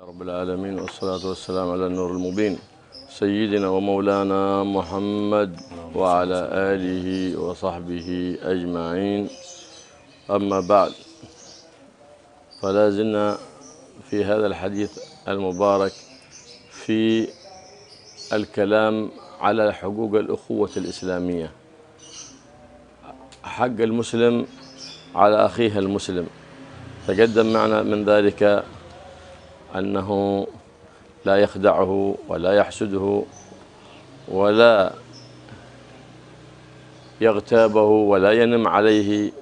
رب العالمين، والصلاة والسلام على النور المبين سيدنا ومولانا محمد وعلى آله وصحبه أجمعين. أما بعد، فلا زلنا في هذا الحديث المبارك في الكلام على حقوق الأخوة الإسلامية، حق المسلم على أخيه المسلم. تقدم معنا من ذلك أنه لا يخدعه ولا يحسده ولا يغتابه ولا ينم عليه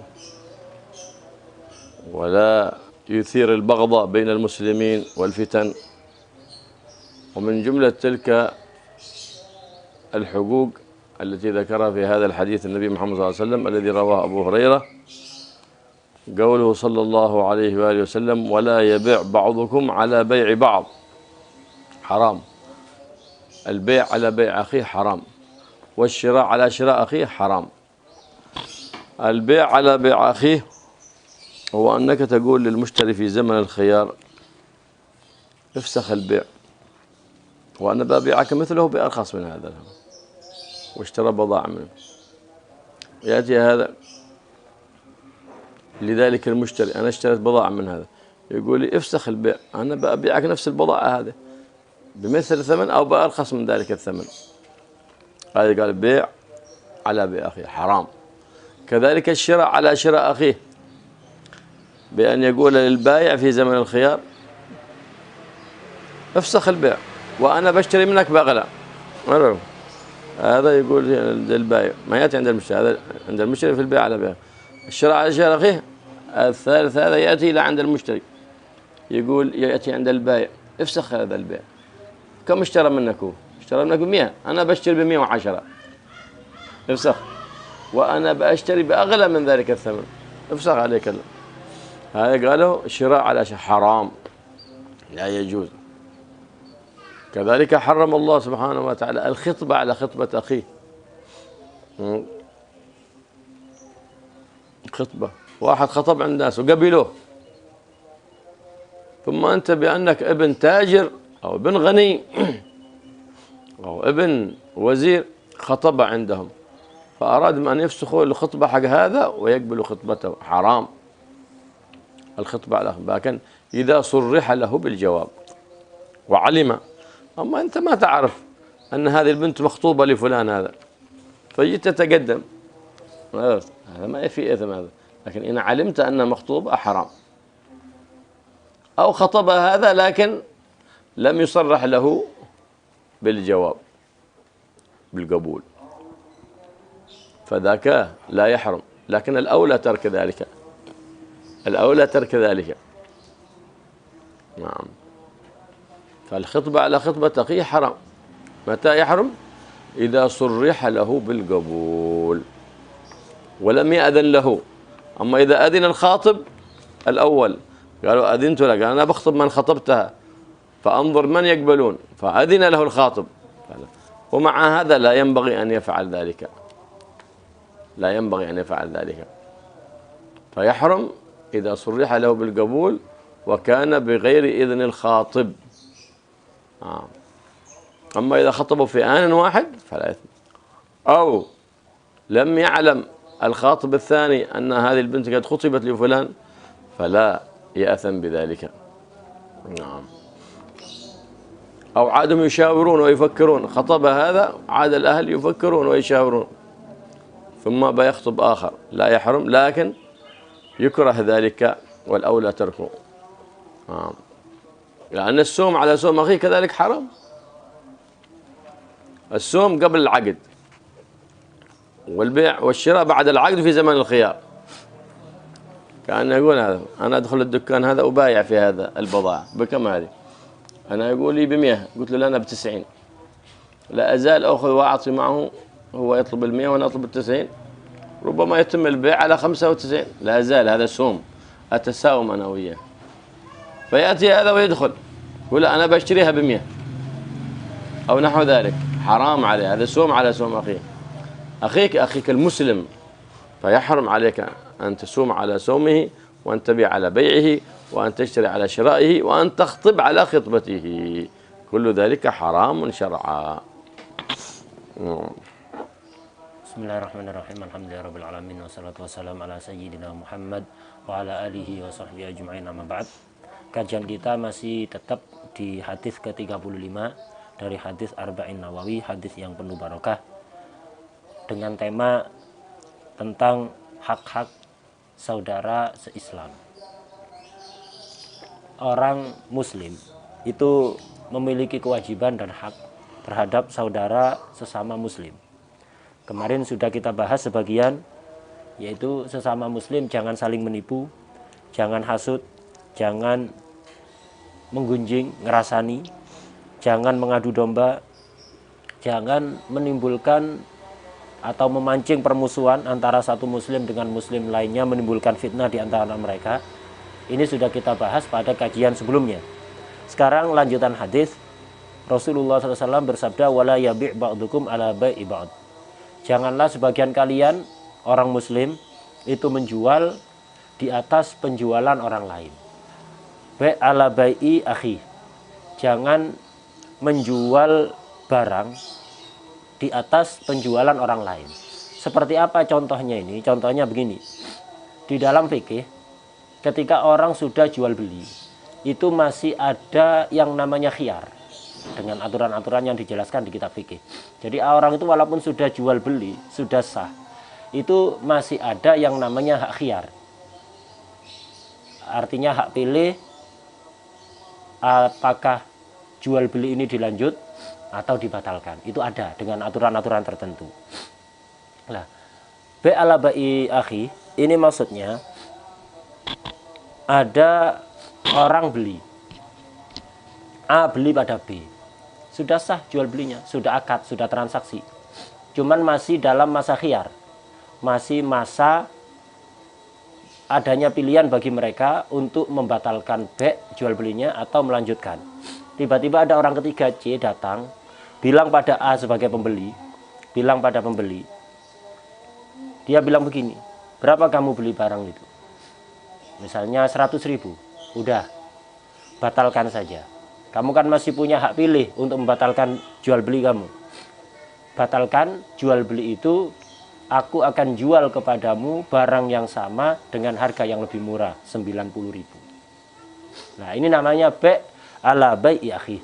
ولا يثير البغضاء بين المسلمين والفتن. ومن جملة تلك الحقوق التي ذكرها في هذا الحديث النبي محمد صلى الله عليه وسلم الذي رواه أبو هريرة، قوله صلى الله عليه وآله وسلم: ولا يبيع بعضكم على بيع بعض. حرام. البيع على بيع أخيه حرام، والشراء على شراء أخيه حرام. البيع على بيع أخيه هو أنك تقول للمشتري في زمن الخيار: افسخ البيع وأنا ببيعك مثله بأرخص من هذا، واشترى بضاعة منه. يأتي هذا لذلك المشتري: أنا اشتريت بضاعة من هذا، يقول لي: افسخ البيع، أنا ببيعك نفس البضاعة هذه بمثل الثمن أو بأرخص من ذلك الثمن. هذا قال بيع على بيع أخيه حرام. كذلك الشراء على شراء أخيه، بأن يقول للبائع في زمن الخيار: افسخ البيع وأنا بشتري منك بأغلى. هذا يقول للبائع، ما يأتي عند المشتري، هذا عند المشتري في البيع على بيع. الشراء على شراء أخيه الثالث، هذا يأتي إلى عند المشتري، يقول يأتي عند البائع: افسخ هذا البيع، كم اشترى منك؟ هو اشترى منك ب100، أنا بشتري ب110، افسخ، وأنا بأشتري بأغلى من ذلك الثمن، افسخ عليك الله. هذا قالوا شراء على شراء حرام، لا يجوز. كذلك حرم الله سبحانه وتعالى الخطبة على خطبة أخيه. خطبة، واحد خطب عند الناس وقبلوه، ثم أنت بأنك ابن تاجر أو ابن غني أو ابن وزير خطب عندهم، فأرادوا أن يفسخوا الخطبة حق هذا ويقبلوا خطبته. حرام الخطبة على أخيه، لكن إذا صرح له بالجواب وعلم. أما أنت ما تعرف أن هذه البنت مخطوبة لفلان هذا، فجيت تتقدم، هذا ما في إثم هذا. لكن إن علمت أن مخطوبة حرام، أو خطب هذا لكن لم يصرح له بالجواب بالقبول، فذاك لا يحرم. لكن الأولى ترك ذلك، الأولى ترك ذلك. نعم. فالخطبة على خطبة أخيه حرام. متى يحرم؟ إذا صرح له بالقبول ولم يأذن له. أما إذا أذن الخاطب الأول، قالوا: أذنت لك، أنا بخطب من خطبتها فأنظر من يقبلون، فأذن له الخاطب، ومع هذا لا ينبغي أن يفعل ذلك، لا ينبغي أن يفعل ذلك. فيحرم إذا صرح له بالقبول وكان بغير إذن الخاطب. أما إذا خطبوا في آن واحد فلا إثم، أو لم يعلم الخاطب الثاني أن هذه البنت قد خطبت لفلان فلا يأثم بذلك. نعم. أو عادهم يشاورون ويفكرون، خطب هذا، عاد الأهل يفكرون ويشاورون، ثم بيخطب آخر، لا يحرم، لكن يكره ذلك والأولى تركه. لأن السوم على سوم أخيه كذلك حرام. السوم قبل العقد، والبيع والشراء بعد العقد في زمن الخيار. كأن يقول هذا: أنا أدخل الدكان هذا وبايع في هذا البضاعة بكم هذه؟ أنا يقول لي ب100، قلت له لا، أنا ب90. لا أزال أخذ وأعطي معه، هو يطلب ال100 وأنا أطلب ال90، ربما يتم البيع على 95. لا أزال هذا سوم، أتساوم أنا وياه. فيأتي هذا ويدخل يقول: أنا بشتريها ب100 أو نحو ذلك. حرام عليه، هذا سوم على سوم أخيه. أخيك المسلم، فيحرم عليك أن تسوم على سومه وأن تبيع على بيعه، وأن تشتري على شرائه وأن تخطب على خطبته، كل ذلك حرام شرعا. Bismillahirrahmanirrahim. Alhamdulillahirabbil alamin wassalatu wassalamu ala sayyidina Muhammad wa ala alihi wa sahbihi ajma'in, amma ba'd. Kajian kita masih tetap di hadis ke-35 dari hadis Arba'in Nawawi, hadis yang penuh barokah, dengan tema tentang hak-hak saudara se-Islam. Orang muslim itu memiliki kewajiban dan hak terhadap saudara sesama muslim. Kemarin sudah kita bahas sebagian, yaitu sesama muslim jangan saling menipu, jangan hasut, jangan menggunjing, ngerasani, jangan mengadu domba, jangan menimbulkan atau memancing permusuhan antara satu muslim dengan muslim lainnya, menimbulkan fitnah di antara mereka. Ini sudah kita bahas pada kajian sebelumnya. Sekarang lanjutan hadis. Rasulullah SAW bersabda, wala yabi' ba'dukum ala bai'i ba'd. Janganlah sebagian kalian orang muslim itu menjual di atas penjualan orang lain. Bai' ala bai'i akhi. Jangan menjual barang di atas penjualan orang lain. Seperti apa contohnya ini? Contohnya begini. Di dalam fikih, ketika orang sudah jual beli, itu masih ada yang namanya khiyar, dengan aturan-aturan yang dijelaskan di kitab fikih. Jadi orang itu walaupun sudah jual beli, sudah sah, itu masih ada yang namanya hak khiyar. Artinya hak pilih apakah jual beli ini dilanjut atau dibatalkan. Itu ada dengan aturan-aturan tertentu. Nah, bai' ala bai'i akhi, ini maksudnya ada orang beli, A beli pada B, sudah sah jual belinya, sudah akad, sudah transaksi, cuman masih dalam masa khiyar, masih masa adanya pilihan bagi mereka untuk membatalkan bai' jual belinya atau melanjutkan. Tiba-tiba ada orang ketiga C datang, bilang pada A sebagai pembeli, bilang pada pembeli, dia bilang begini, berapa kamu beli barang itu? Misalnya 100.000, udah, batalkan saja. Kamu kan masih punya hak pilih untuk membatalkan jual beli kamu. Batalkan jual beli itu, aku akan jual kepadamu barang yang sama dengan harga yang lebih murah, 90.000. Nah, ini namanya bai' ala bai'i akhi.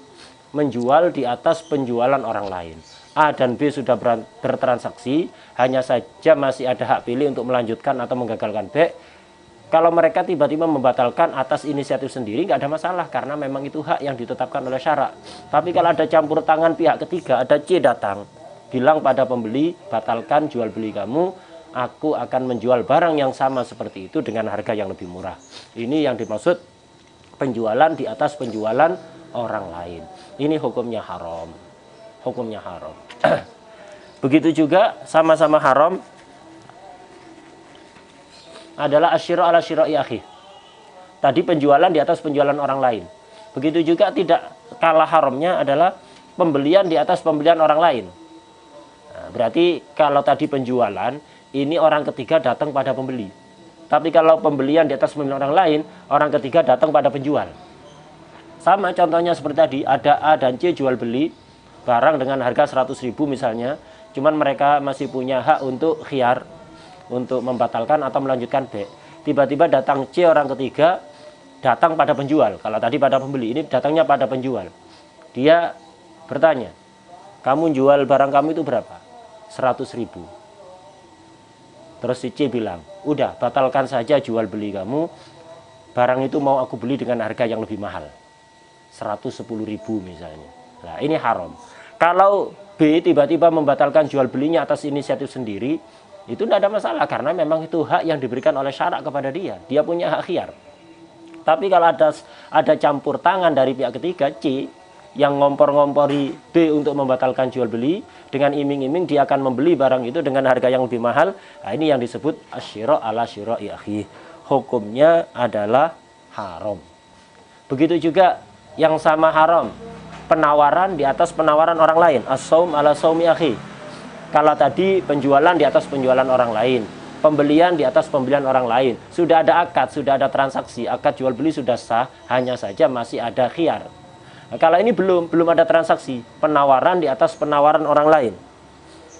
Menjual di atas penjualan orang lain. A dan B sudah bertransaksi, hanya saja masih ada hak pilih untuk melanjutkan atau menggagalkan bai'. Kalau mereka tiba-tiba membatalkan atas inisiatif sendiri, nggak ada masalah, karena memang itu hak yang ditetapkan oleh syarak. Tapi kalau ada campur tangan pihak ketiga, ada C datang, bilang pada pembeli, batalkan jual beli kamu, aku akan menjual barang yang sama seperti itu dengan harga yang lebih murah. Ini yang dimaksud penjualan di atas penjualan orang lain. Ini hukumnya haram. Hukumnya haram. Begitu juga sama-sama haram adalah asyira ala syira'i akhi. Tadi penjualan di atas penjualan orang lain. Begitu juga tidak kalah haramnya adalah pembelian di atas pembelian orang lain. Nah, berarti kalau tadi penjualan, ini orang ketiga datang pada pembeli. Tapi kalau pembelian di atas pembelian orang lain, orang ketiga datang pada penjual. Sama contohnya seperti tadi, ada A dan C jual beli barang dengan harga 100.000 misalnya, cuman mereka masih punya hak untuk khiyar, untuk membatalkan atau melanjutkan bai'. Tiba-tiba datang C orang ketiga, datang pada penjual. Kalau tadi pada pembeli, ini datangnya pada penjual. Dia bertanya, kamu jual barang kamu itu berapa? 100.000. Terus si C bilang, udah, batalkan saja jual beli kamu, barang itu mau aku beli dengan harga yang lebih mahal, 110.000 misalnya. Nah, ini haram. Kalau B tiba-tiba membatalkan jual belinya atas inisiatif sendiri, itu tidak ada masalah, karena memang itu hak yang diberikan oleh syarak kepada dia. Dia punya hak khiyar. Tapi kalau ada campur tangan dari pihak ketiga, C, yang ngompor-ngompori B untuk membatalkan jual beli, dengan iming-iming dia akan membeli barang itu dengan harga yang lebih mahal, nah ini yang disebut asyira ala syira'i akhi. Hukumnya adalah haram. Begitu juga yang sama haram, penawaran di atas penawaran orang lain, as-saum ala saumi akhi. Kalau tadi penjualan di atas penjualan orang lain, pembelian di atas pembelian orang lain. Sudah ada akad, sudah ada transaksi, akad jual beli sudah sah, hanya saja masih ada khiyar. Nah, kalau ini belum ada transaksi, penawaran di atas penawaran orang lain.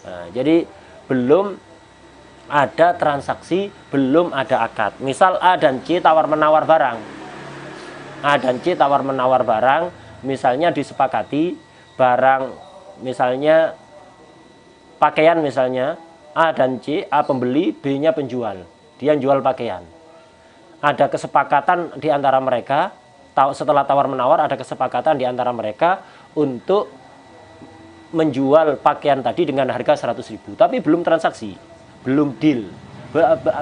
Nah, jadi belum ada transaksi, belum ada akad. Misal A dan C tawar-menawar barang. A dan C tawar-menawar barang, misalnya disepakati barang, misalnya pakaian misalnya, A dan C, A pembeli, B-nya penjual. Dia jual pakaian. Ada kesepakatan di antara mereka, setelah tawar-menawar ada kesepakatan di antara mereka untuk menjual pakaian tadi dengan harga 100.000. Tapi belum transaksi, belum deal.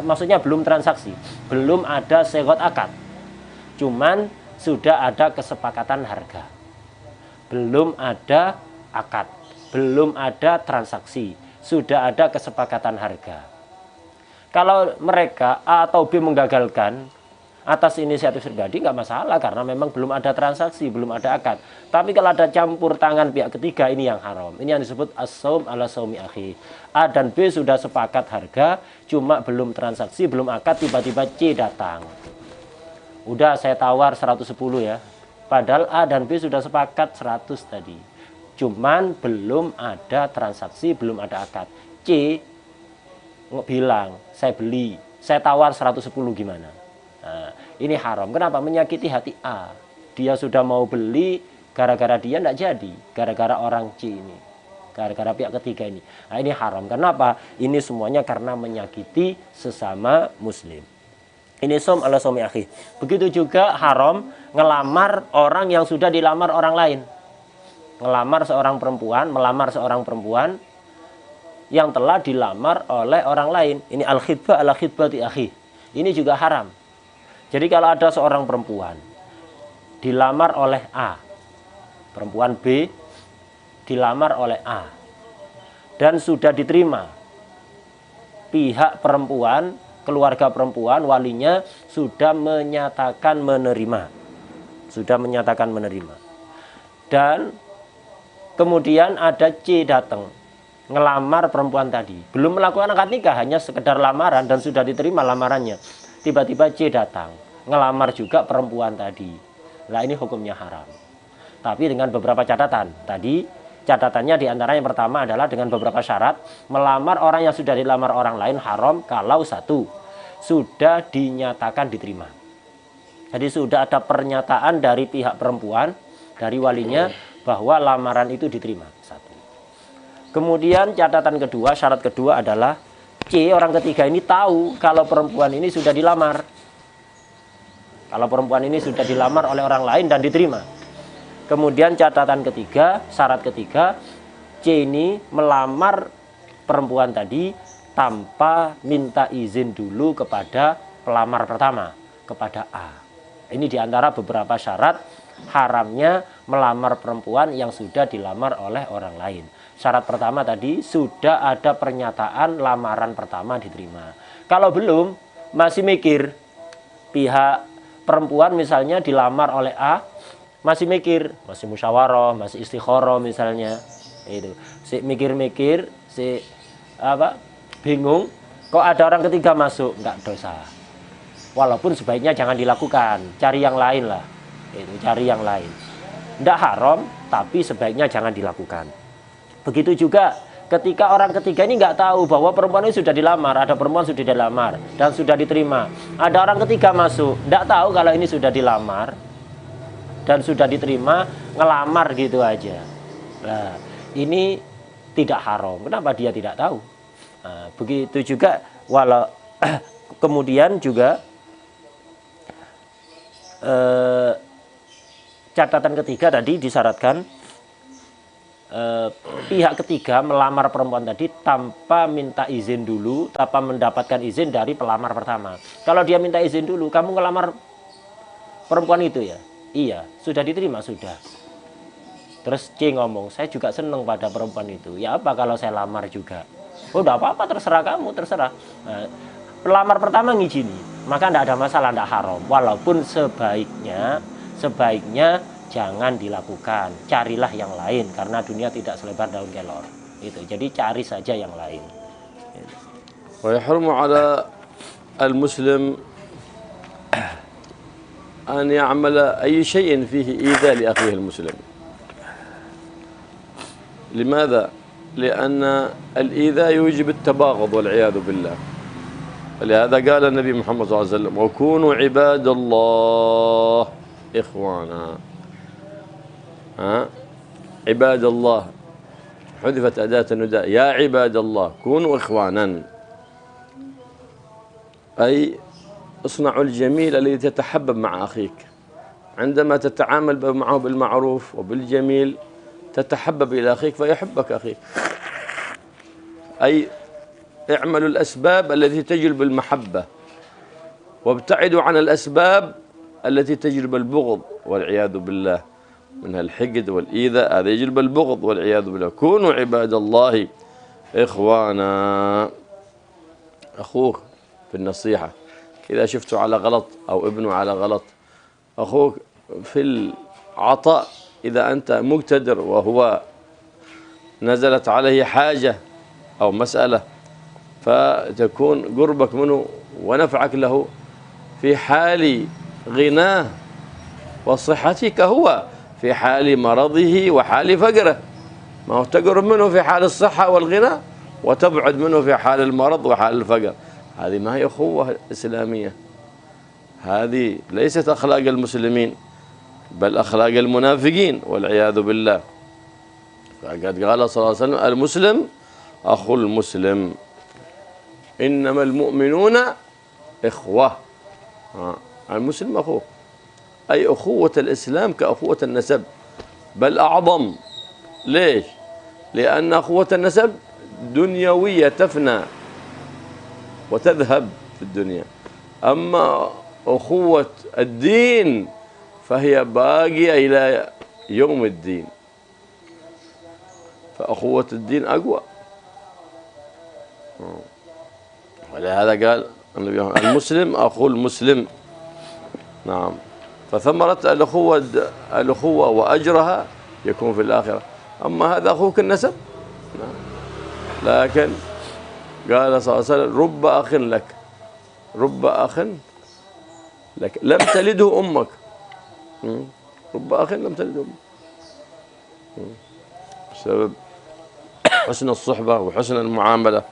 Maksudnya belum transaksi, belum ada segot akad. Cuman sudah ada kesepakatan harga. Belum ada akad, belum ada transaksi, sudah ada kesepakatan harga. Kalau mereka A atau B menggagalkan atas inisiatif pribadi nggak masalah, karena memang belum ada transaksi, belum ada akad. Tapi kalau ada campur tangan pihak ketiga, ini yang haram. Ini yang disebut as-saum ala saumi akhi. A dan B sudah sepakat harga, cuma belum transaksi, belum akad, tiba-tiba C datang. Udah saya tawar 110 ya. Padahal A dan B sudah sepakat 100 tadi. Cuman belum ada transaksi, belum ada akad. C bilang, saya beli, saya tawar 110 gimana? Nah, ini haram. Kenapa? Menyakiti hati A. Dia sudah mau beli, gara-gara dia tidak jadi. Gara-gara orang C ini. Gara-gara pihak ketiga ini. Nah, ini haram. Kenapa? Ini semuanya karena menyakiti sesama muslim. Ini som ala somi akhi. Begitu juga haram ngelamar orang yang sudah dilamar orang lain. Melamar seorang perempuan yang telah dilamar oleh orang lain. Ini al-khidbah ala khidbati akhi. Ini juga haram. Jadi kalau ada seorang perempuan dilamar oleh A, perempuan B dilamar oleh A, dan sudah diterima, pihak perempuan, keluarga perempuan, walinya sudah menyatakan menerima. Dan kemudian ada C datang ngelamar perempuan tadi, belum melakukan akad nikah, hanya sekedar lamaran dan sudah diterima lamarannya. Tiba-tiba C datang ngelamar juga perempuan tadi. Nah, ini hukumnya haram. Tapi dengan beberapa catatan. Tadi catatannya diantara yang pertama adalah dengan beberapa syarat. Melamar orang yang sudah dilamar orang lain haram kalau satu, sudah dinyatakan diterima. Jadi sudah ada pernyataan dari pihak perempuan, dari walinya, bahwa lamaran itu diterima. Satu. Kemudian catatan kedua, syarat kedua adalah C, orang ketiga ini tahu kalau perempuan ini sudah dilamar. Kalau perempuan ini sudah dilamar oleh orang lain dan diterima. Kemudian catatan ketiga, syarat ketiga, C ini melamar perempuan tadi tanpa minta izin dulu kepada pelamar pertama, kepada A. Ini diantara beberapa syarat haramnya melamar perempuan yang sudah dilamar oleh orang lain. Syarat pertama tadi, sudah ada pernyataan lamaran pertama diterima. Kalau belum, masih mikir, pihak perempuan misalnya dilamar oleh A, masih mikir, masih musyawarah, masih istikharah misalnya, itu si mikir-mikir, si bingung, kok ada orang ketiga masuk, nggak dosa. Walaupun sebaiknya jangan dilakukan, cari yang lain lah. Itu cari yang lain. Tidak haram, tapi sebaiknya jangan dilakukan. Begitu juga ketika orang ketiga ini nggak tahu bahwa perempuan ini sudah dilamar, ada perempuan sudah dilamar dan sudah diterima. Ada orang ketiga masuk, tidak tahu kalau ini sudah dilamar dan sudah diterima, ngelamar gitu aja. Nah, ini tidak haram. Kenapa dia tidak tahu? Nah, begitu juga walau kemudian juga catatan ketiga tadi disyaratkan pihak ketiga melamar perempuan tadi tanpa minta izin dulu, tanpa mendapatkan izin dari pelamar pertama. Kalau dia minta izin dulu, kamu ngelamar perempuan itu ya? Iya, sudah diterima, sudah. Terus C ngomong, saya juga senang pada perempuan itu. Ya apa kalau saya lamar juga? Oh, udah apa-apa, terserah kamu, terserah. Nah, pelamar pertama ngizini, maka tidak ada masalah, tidak haram. Walaupun sebaiknya jangan dilakukan, carilah yang lain, karena dunia tidak selebar daun kelor. Itu, jadi cari saja yang lain. ويحرم على المسلم أن يعمل أي شيء فيه إيذاء لأخيه المسلم. لماذا؟ لأن الإيذاء يوجب التباغض والعياذ بالله. فلهذا قال النبي محمد صلى الله عليه وسلم: وكونوا عباد الله إخوانا. عباد الله، حذفت أداة النداء، يا عباد الله كونوا إخوانا، أي اصنعوا الجميل الذي تتحبب مع أخيك. عندما تتعامل معه بالمعروف وبالجميل تتحبب إلى أخيك فيحبك أخيك. أي اعملوا الأسباب التي تجلب المحبة، وابتعدوا عن الأسباب التي تجلب البغض والعياذ بالله، منها الحقد والإيذاء، هذا يجلب البغض والعياذ بالله. كونوا عباد الله إخوانا. أخوك في النصيحة إذا شفته على غلط أو ابنه على غلط، أخوك في العطاء إذا أنت مقتدر وهو نزلت عليه حاجة أو مسألة، فتكون قربك منه ونفعك له في حال غناه وصحتك، هو في حال مرضه وحال فقره. ما هو تقرب منه في حال الصحة والغنى وتبعد منه في حال المرض وحال الفقر. هذه ما هي أخوة إسلامية، هذه ليست أخلاق المسلمين بل أخلاق المنافقين والعياذ بالله. فقد قال صلى الله عليه وسلم: المسلم أخو المسلم، إنما المؤمنون إخوة. المسلم أخوه، أي أخوة الإسلام كأخوة النسب، بل أعظم. ليش؟ لأن أخوة النسب دنيوية تفنى وتذهب في الدنيا، أما أخوة الدين فهي باقية إلى يوم الدين، فأخوة الدين أقوى. ولهذا قال النبي: المسلم أخو المسلم. نعم. فثمرة الأخوة وأجرها يكون في الآخرة. أما هذا أخوك النسب، لكن قال صلى الله عليه وسلم: رب أخ لك، رب أخ لك لم تلده أمك. رب أخ لم تلده أمك، بسبب حسن الصحبة وحسن المعاملة.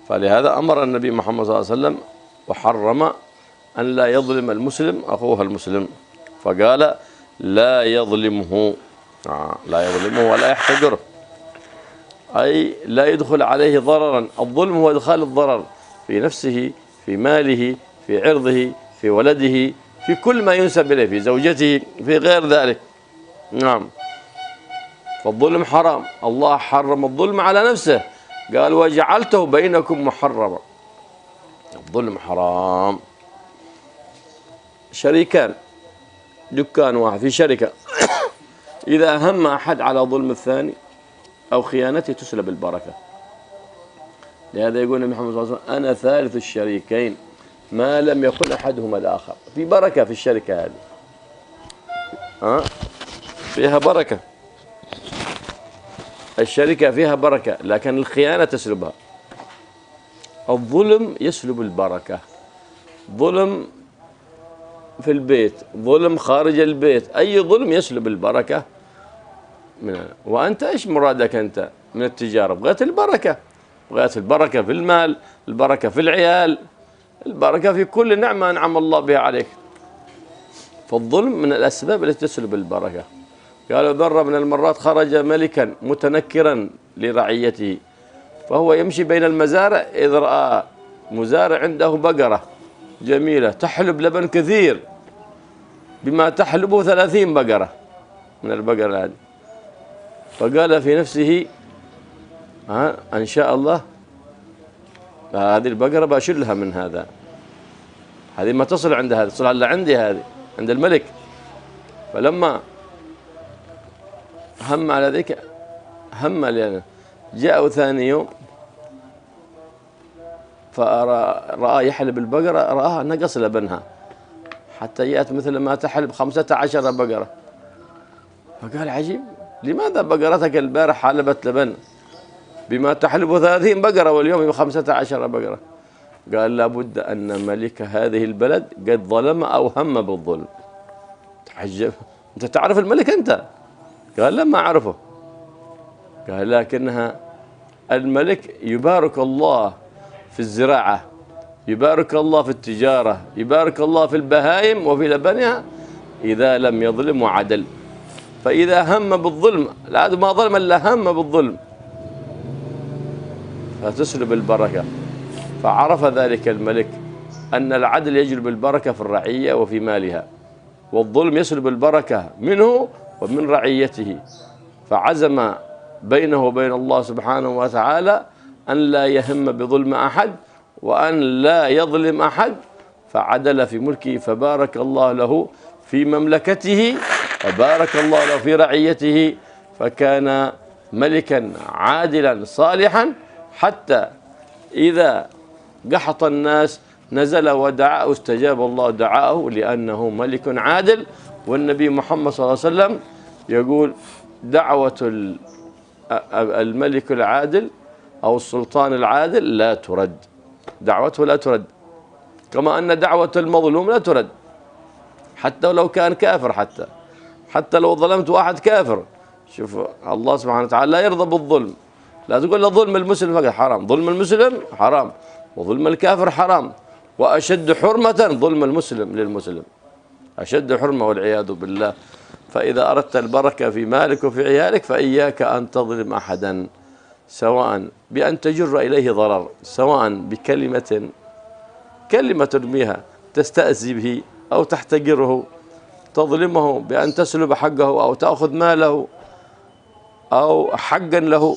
فلهذا أمر النبي محمد صلى الله عليه وسلم وحرم أن لا يظلم المسلم أخوه المسلم، فقال: لا يظلمه، لا يظلمه ولا يحتقره، أي لا يدخل عليه ضررا. الظلم هو إدخال الضرر في نفسه، في ماله، في عرضه، في ولده، في كل ما ينسب إليه، في زوجته، في غير ذلك. نعم. فالظلم حرام. الله حرم الظلم على نفسه، قال: وجعلته بينكم محرما. الظلم حرام. شريكان، دكان واحد في شركة، إذا هم أحد على ظلم الثاني أو خيانته تسلب البركة. لهذا يقول النبي محمد صلى الله عليه وسلم: أنا ثالث الشريكين ما لم يكن أحدهما الآخر. في بركة في الشركة هذه، فيها بركة، الشركة فيها بركة، لكن الخيانة تسلبها. الظلم يسلب البركة، ظلم في البيت، ظلم خارج البيت، أي ظلم يسلب البركة وأنت إيش مرادك أنت من التجارة؟ بغيت البركة، بغيت البركة في المال، البركة في العيال، البركة في كل نعمة أنعم الله بها عليك. فالظلم من الأسباب التي تسلب البركة. قالوا: مرة من المرات خرج ملكا متنكرا لرعيته، فهو يمشي بين المزارع، إذ رأى مزارع عنده بقرة جميلة تحلب لبن كثير، بما تحلبه 30 بقرة من البقرة هذه. فقال في نفسه: إن شاء الله هذه البقرة بشلها من هذا، هذه ما تصل عند هذا، تصل إلا عندي هذه عند الملك. فلما هم على ذلك، هم لأنه جاءوا ثاني يوم فرأى يحلب البقرة، رآها نقص لبنها حتى جاءت مثل ما تحلب 15 بقرة. فقال: عجيب، لماذا بقرتك البارح حلبت لبن بما تحلب 30 بقرة واليوم 15 بقرة؟ قال لابد أن ملك هذه البلد قد ظلم أو هم بالظلم. تعجب، أنت تعرف الملك أنت؟ قال لا ما أعرفه. قال لكنها الملك يبارك الله في الزراعة، يبارك الله في التجارة، يبارك الله في البهائم وفي لبنها إذا لم يظلم وعدل. فإذا هم بالظلم، العدل ما ظلم إلا هم بالظلم، فتسلب البركة. فعرف ذلك الملك أن العدل يجلب البركة في الرعية وفي مالها، والظلم يسلب البركة منه ومن رعيته. فعزم بينه وبين الله سبحانه وتعالى أن لا يهم بظلم أحد وأن لا يظلم أحد، فعدل في ملكه، فبارك الله له في مملكته وبارك الله له في رعيته، فكان ملكا عادلا صالحا، حتى إذا قحط الناس نزل ودعا استجاب الله دعاءه لأنه ملك عادل. والنبي محمد صلى الله عليه وسلم يقول دعوة الملك العادل أو السلطان العادل لا ترد، دعوته لا ترد، كما أن دعوة المظلوم لا ترد حتى لو كان كافر، حتى لو ظلمت واحد كافر. شوف الله سبحانه وتعالى لا يرضى بالظلم. لا تقول له ظلم المسلم فقط حرام، ظلم المسلم حرام، وظلم الكافر حرام، وأشد حرمة ظلم المسلم للمسلم، أشد حرمة والعياذ بالله. فإذا أردت البركة في مالك وفي عيالك فإياك أن تظلم أحدا، سواء بأن تجر إليه ضرر، سواء بكلمة ترميها تستأذي به أو تحتقره، تظلمه بأن تسلب حقه أو تأخذ ماله أو حقا له،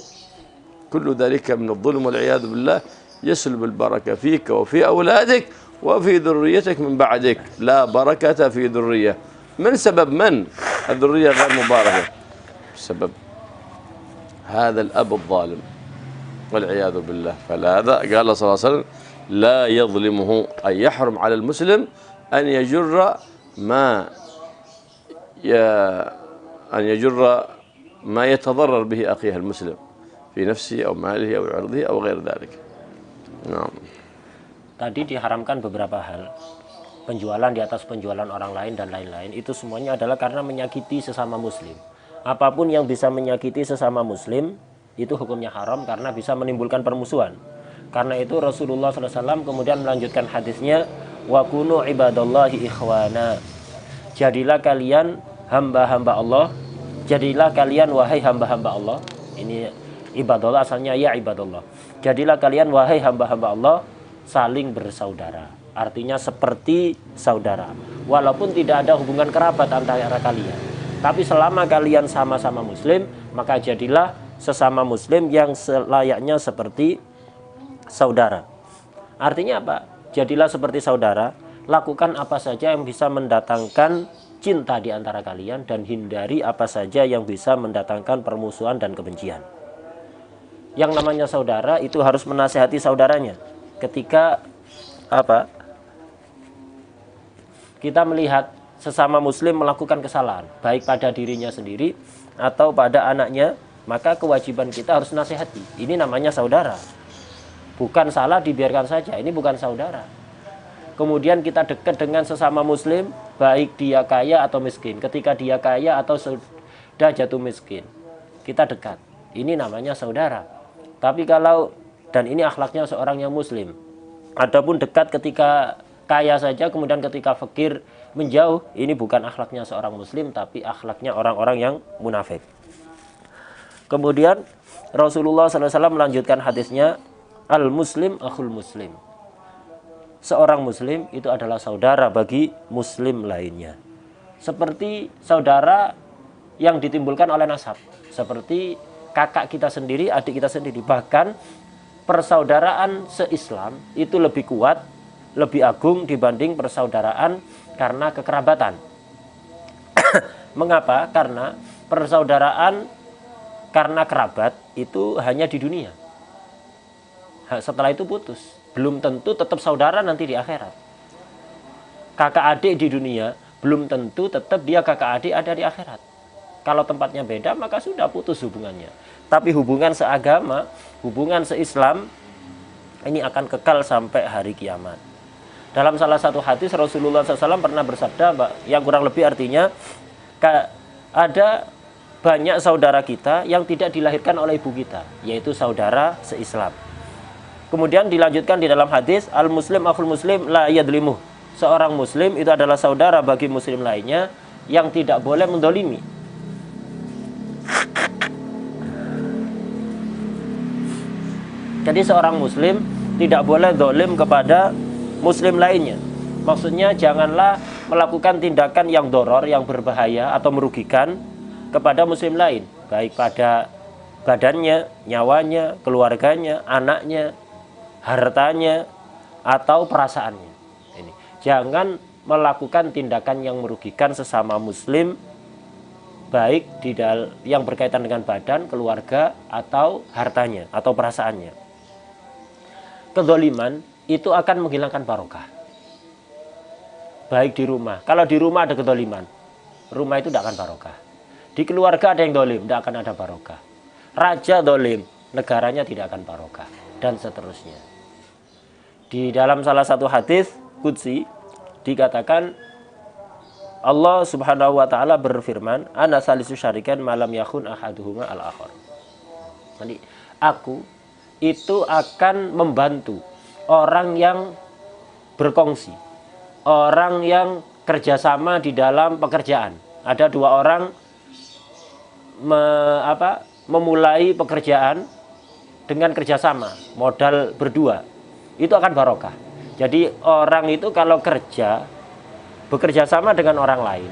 كل ذلك من الظلم والعياذ بالله، يسلب البركة فيك وفي أولادك وفي ذريتك من بعدك. لا بركة في ذرية. من سبب من الذرية غير مباركة؟ بسبب هذا الأب الظالم والعياذ بالله. فلهذا قال صلى الله عليه وسلم لا يظلمه، أي يحرم على المسلم أن يجر ما يتضرر به أخيه المسلم في نفسه أو ماله أو عرضه أو غير ذلك. نعم. Tadi diharamkan beberapa hal, penjualan di atas penjualan orang lain dan lain-lain, itu semuanya adalah karena menyakiti sesama muslim. Apapun yang bisa menyakiti sesama muslim itu hukumnya haram karena bisa menimbulkan permusuhan. Karena itu Rasulullah SAW kemudian melanjutkan hadisnya, wa kunu ibadallahi ikhwana, jadilah kalian hamba-hamba Allah, jadilah kalian wahai hamba-hamba Allah. Ini ibadallah asalnya ya ibadallah. Jadilah kalian wahai hamba-hamba Allah saling bersaudara, artinya seperti saudara, walaupun tidak ada hubungan kerabat antara kalian, tapi selama kalian sama-sama muslim, maka jadilah sesama muslim yang selayaknya seperti saudara. Artinya apa? Jadilah seperti saudara, lakukan apa saja yang bisa mendatangkan cinta di antara kalian dan hindari apa saja yang bisa mendatangkan permusuhan dan kebencian. Yang namanya saudara itu harus menasihati saudaranya. Ketika kita melihat sesama muslim melakukan kesalahan, baik pada dirinya sendiri atau pada anaknya, maka kewajiban kita harus nasihati. Ini namanya saudara. Bukan salah dibiarkan saja, ini bukan saudara. Kemudian kita dekat dengan sesama muslim, baik dia kaya atau miskin. Ketika dia kaya atau sudah jatuh miskin, kita dekat. Ini namanya saudara. Tapi kalau, dan ini akhlaknya seorang yang muslim, adapun dekat ketika kaya saja, kemudian ketika fakir menjauh, ini bukan akhlaknya seorang muslim, tapi akhlaknya orang-orang yang munafik. Kemudian Rasulullah SAW melanjutkan hadisnya, al-muslim akhul muslim, seorang muslim itu adalah saudara bagi muslim lainnya, seperti saudara yang ditimbulkan oleh nasab, seperti kakak kita sendiri, adik kita sendiri. Bahkan persaudaraan se-Islam itu lebih kuat, lebih agung dibanding persaudaraan karena kekerabatan. Mengapa? Karena persaudaraan karena kerabat itu hanya di dunia. Setelah itu putus. Belum tentu tetap saudara nanti di akhirat. Kakak adik di dunia belum tentu tetap dia kakak adik ada di akhirat. Kalau tempatnya beda maka sudah putus hubungannya. Tapi hubungan seagama, hubungan se-Islam ini akan kekal sampai hari kiamat. Dalam salah satu hadis Rasulullah SAW pernah bersabda, yang kurang lebih artinya, ada banyak saudara kita yang tidak dilahirkan oleh ibu kita, yaitu saudara se-Islam. Kemudian dilanjutkan di dalam hadis, al-muslim akhul muslim la yadlimuh. Seorang muslim itu adalah saudara bagi muslim lainnya yang tidak boleh mendolimi. Jadi seorang muslim tidak boleh dolim kepada muslim lainnya. Maksudnya janganlah melakukan tindakan yang doror, yang berbahaya atau merugikan kepada muslim lain, baik pada badannya, nyawanya, keluarganya, anaknya, hartanya, atau perasaannya. Ini. Jangan melakukan tindakan yang merugikan sesama muslim, baik yang berkaitan dengan badan, keluarga, atau hartanya, atau perasaannya. Kedzaliman itu akan menghilangkan barokah. Baik di rumah. Kalau di rumah ada kedzaliman, rumah itu tidak akan barokah. Di keluarga ada yang dolim, tidak akan ada barokah. Raja dolim, negaranya tidak akan barokah. Dan seterusnya. Di dalam salah satu hadis qudsi dikatakan Allah Subhanahu wa taala berfirman, "Ana salisu syarikan malam yakhun ahaduhuma al-akhar." Jadi aku itu akan membantu orang yang berkongsi, orang yang kerjasama di dalam pekerjaan. Ada dua orang memulai pekerjaan dengan kerjasama, modal berdua, itu akan barokah. Jadi orang itu kalau bekerja sama dengan orang lain,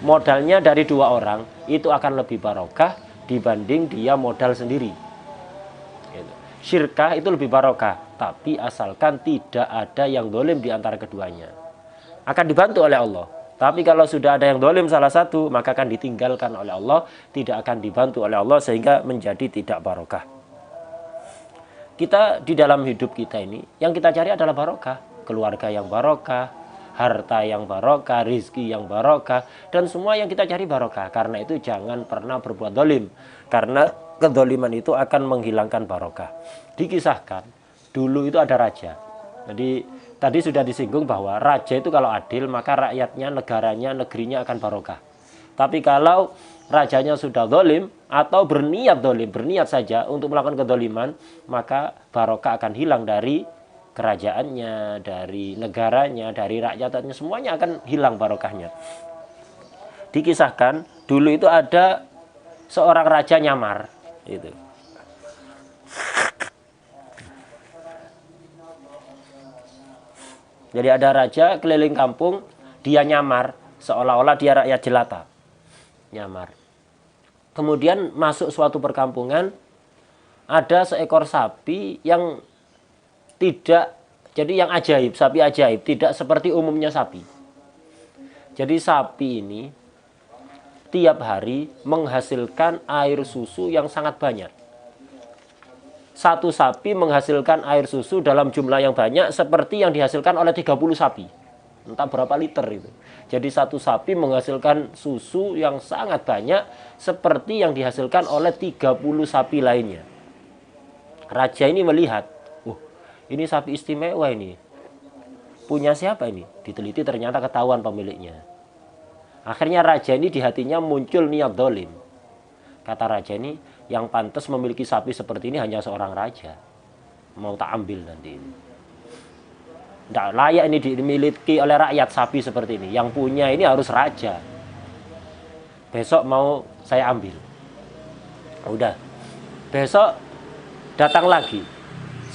modalnya dari dua orang, itu akan lebih barokah dibanding dia modal sendiri. Syirkah itu lebih barokah, tapi asalkan tidak ada yang dolim di antara keduanya. Akan dibantu oleh Allah. Tapi kalau sudah ada yang dolim salah satu, maka akan ditinggalkan oleh Allah, tidak akan dibantu oleh Allah, sehingga menjadi tidak barokah. Kita di dalam hidup kita ini, yang kita cari adalah barokah. Keluarga yang barokah, harta yang barokah, rizki yang barokah, dan semua yang kita cari barokah. Karena itu jangan pernah berbuat dolim, karena kedoliman itu akan menghilangkan barokah. Dikisahkan, dulu itu ada raja. Jadi tadi sudah disinggung bahwa raja itu kalau adil, maka rakyatnya, negaranya, negerinya akan barokah. Tapi kalau rajanya sudah dolim atau berniat dolim, berniat saja untuk melakukan kedoliman, maka barokah akan hilang dari kerajaannya, dari negaranya, dari rakyatnya, semuanya akan hilang barokahnya. Dikisahkan, dulu itu ada seorang raja nyamar. Itu. Jadi ada raja keliling kampung, dia nyamar, seolah-olah dia rakyat jelata. Nyamar. Kemudian masuk suatu perkampungan, ada seekor sapi yang yang ajaib, sapi ajaib, tidak seperti umumnya sapi. Jadi sapi ini tiap hari menghasilkan air susu yang sangat banyak. Satu sapi menghasilkan air susu dalam jumlah yang banyak seperti yang dihasilkan oleh 30 sapi. Entah berapa liter itu. Jadi satu sapi menghasilkan susu yang sangat banyak seperti yang dihasilkan oleh 30 sapi lainnya. Raja ini melihat, ini sapi istimewa ini. Punya siapa ini? Diteliti ternyata ketahuan pemiliknya. Akhirnya raja ini di hatinya muncul niat dolim. Kata raja ini, yang pantas memiliki sapi seperti ini hanya seorang raja. Mau tak ambil nanti ini. Tidak layak ini dimiliki oleh rakyat sapi seperti ini. Yang punya ini harus raja. Besok mau saya ambil. Udah. Besok datang lagi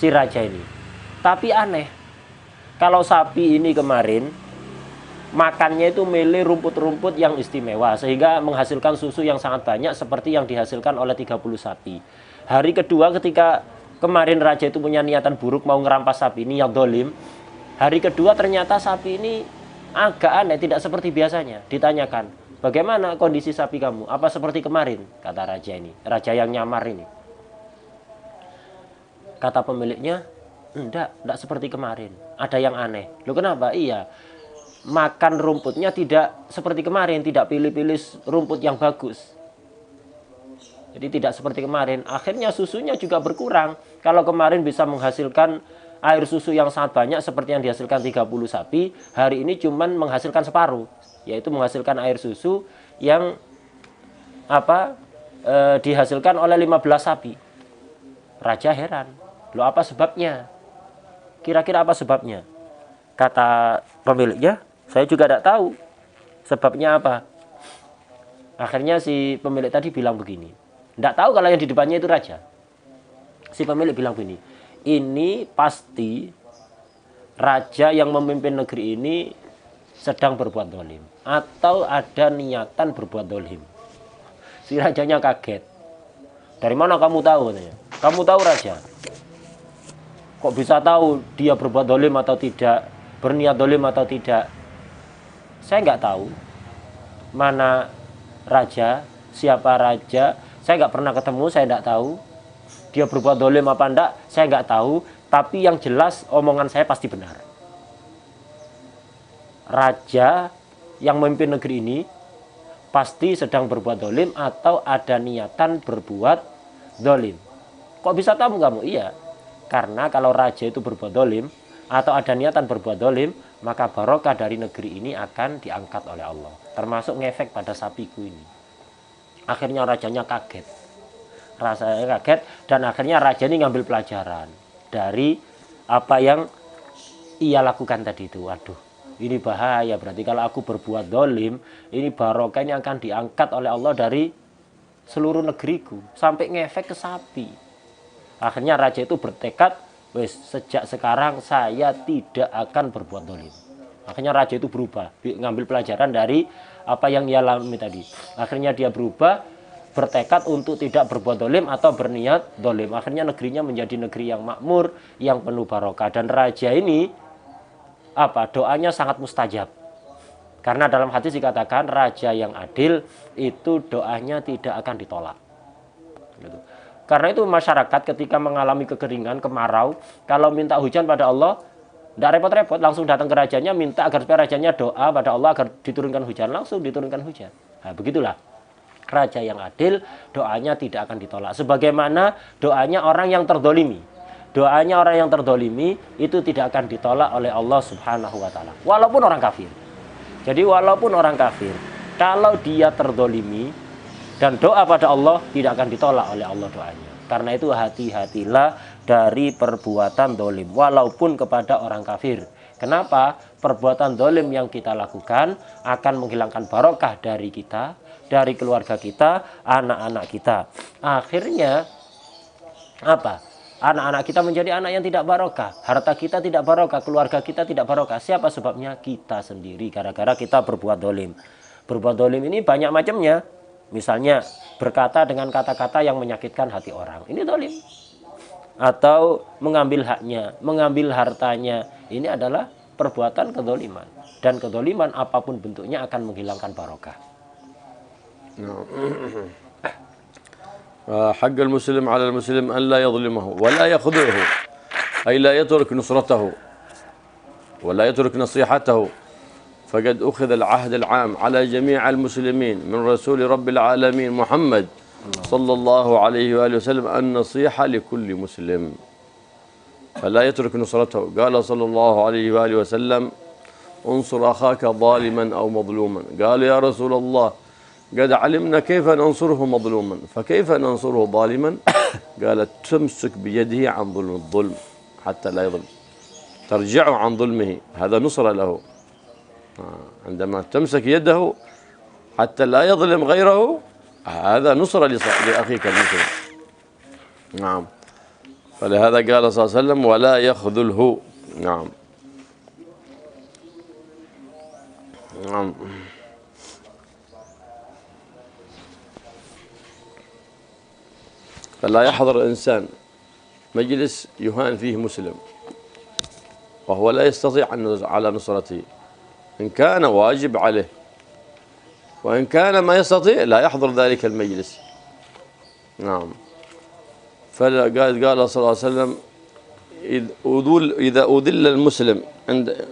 si raja ini. Tapi aneh. Kalau sapi ini kemarin makannya itu milih rumput-rumput yang istimewa sehingga menghasilkan susu yang sangat banyak seperti yang dihasilkan oleh 30 sapi. Hari kedua ketika kemarin raja itu punya niatan buruk mau ngerampas sapi ini yang dolim. Hari kedua ternyata sapi ini agak aneh, tidak seperti biasanya. Ditanyakan, bagaimana kondisi sapi kamu? Apa seperti kemarin? Kata raja ini, raja yang nyamar ini. Kata pemiliknya, enggak seperti kemarin. Ada yang aneh. Loh kenapa? Iya. Makan rumputnya tidak seperti kemarin, tidak pilih-pilih rumput yang bagus. Jadi tidak seperti kemarin. Akhirnya susunya juga berkurang. Kalau kemarin bisa menghasilkan air susu yang sangat banyak seperti yang dihasilkan 30 sapi, hari ini cuman menghasilkan separuh, yaitu menghasilkan air susu yang dihasilkan oleh 15 sapi. Raja heran, loh apa sebabnya? Kira-kira apa sebabnya? Kata pemiliknya, saya juga tidak tahu sebabnya apa. Akhirnya si pemilik tadi bilang begini, tidak tahu kalau yang di depannya itu raja. Si pemilik bilang begini, ini pasti raja yang memimpin negeri ini sedang berbuat dolim atau ada niatan berbuat dolim. Si rajanya kaget. Dari mana kamu tahu? Katanya. Kamu tahu raja? Kok bisa tahu dia berbuat dolim atau tidak, berniat dolim atau tidak? Saya nggak tahu mana raja, siapa raja. Saya nggak pernah ketemu, saya nggak tahu. Dia berbuat dolim apa enggak, saya nggak tahu. Tapi yang jelas omongan saya pasti benar. Raja yang memimpin negeri ini pasti sedang berbuat dolim atau ada niatan berbuat dolim. Kok bisa tahu kamu? Iya, karena kalau raja itu berbuat dolim atau ada niatan berbuat dolim, maka barokah dari negeri ini akan diangkat oleh Allah. Termasuk ngefek pada sapiku ini. Akhirnya rajanya kaget. Rasanya kaget dan akhirnya raja ini ngambil pelajaran dari apa yang ia lakukan tadi itu. Waduh, ini bahaya, berarti kalau aku berbuat dolim, ini barokahnya akan diangkat oleh Allah dari seluruh negeriku sampai ngefek ke sapi. Akhirnya raja itu bertekad, wes sejak sekarang saya tidak akan berbuat dolim. Akhirnya raja itu berubah, ngambil pelajaran dari apa yang ia alami tadi. Akhirnya dia berubah, bertekad untuk tidak berbuat dolim atau berniat dolim. Akhirnya negerinya menjadi negeri yang makmur, yang penuh barokah. Dan raja ini doanya sangat mustajab. Karena dalam hadis dikatakan raja yang adil itu doanya tidak akan ditolak. Gitu. Karena itu masyarakat ketika mengalami kekeringan, kemarau, kalau minta hujan pada Allah, tidak repot-repot, langsung datang ke rajanya, minta agar supaya rajanya doa pada Allah agar diturunkan hujan, langsung diturunkan hujan. Nah, begitulah. Raja yang adil, doanya tidak akan ditolak. Sebagaimana doanya orang yang terdolimi. Doanya orang yang terdolimi itu tidak akan ditolak oleh Allah Subhanahu wa Ta'ala. Walaupun orang kafir. Jadi walaupun orang kafir, kalau dia terdolimi dan doa pada Allah, tidak akan ditolak oleh Allah doanya. Karena itu hati-hatilah dari perbuatan dolim, walaupun kepada orang kafir. Kenapa? Perbuatan dolim yang kita lakukan akan menghilangkan barokah dari kita, dari keluarga kita, anak-anak kita. Akhirnya anak-anak kita menjadi anak yang tidak barokah, harta kita tidak barokah, keluarga kita tidak barokah. Siapa sebabnya? Kita sendiri, gara-gara kita berbuat dolim. Berbuat dolim ini banyak macamnya. Misalnya berkata dengan kata-kata yang menyakitkan hati orang, ini dolim. Atau mengambil haknya, mengambil hartanya, ini adalah perbuatan kedoliman. Dan kedoliman apapun bentuknya akan menghilangkan barokah. حق المسلم على المسلم أن لا يظلمه ولا يخذله، أي لا يترك نصرته ولا يترك نصيحته، فقد أخذ العهد العام على جميع المسلمين من رسول رب العالمين محمد صلى الله عليه وآله وسلم النصيحة لكل مسلم فلا يترك نصرته. قال صلى الله عليه وآله وسلم انصر أخاك ظالما أو مظلوما. قال يا رسول الله قد علمنا كيف ننصره مظلوما فكيف ننصره ظالما؟ قال تمسك بيده عن ظلم الظلم حتى لا يظلم، ترجعه عن ظلمه، هذا نصر له. عندما تمسك يده حتى لا يظلم غيره، هذا نصر لأخيك المسلم. نعم، فلهذا قال صلى الله عليه وسلم ولا يخذله. نعم نعم. فلا يحضر الإنسان مجلس يهان فيه مسلم وهو لا يستطيع على نصرته، إن كان واجب عليه، وإن كان ما يستطيع لا يحضر ذلك المجلس. نعم. قال صلى الله عليه وسلم إذا أذل المسلم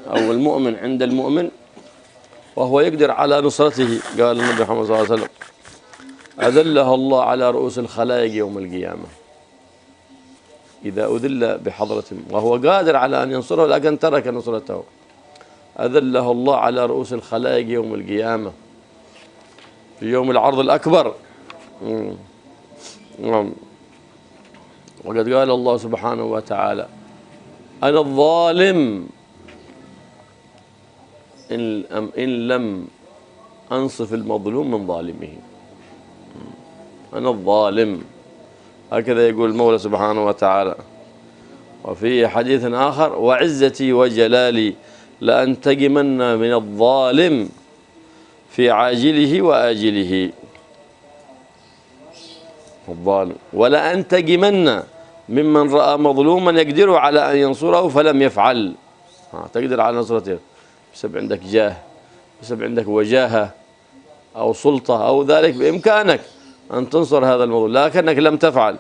أو المؤمن عند المؤمن وهو يقدر على نصرته، قال النبي محمد صلى الله عليه وسلم أذلها الله على رؤوس الخلائق يوم القيامة. إذا أذل بحضرة وهو قادر على أن ينصره لكن ترك نصرته أذله الله على رؤوس الخلائق يوم القيامة في يوم العرض الأكبر. وقد قال الله سبحانه وتعالى أنا الظالم إن لم أنصف المظلوم من ظالمه. أنا الظالم، هكذا يقول المولى سبحانه وتعالى. وفي حديث آخر وعزتي وجلالي لأنتقمن من الظالم في عاجله وآجله. الظالم ولأنتقمن ممن رأى مظلوما يقدر على أن ينصره فلم يفعل. تقدر على نصرته بسبب عندك جاه، بسبب عندك وجاهة أو سلطة أو ذلك، بإمكانك أن تنصر هذا المظلوم لكنك لم تفعل.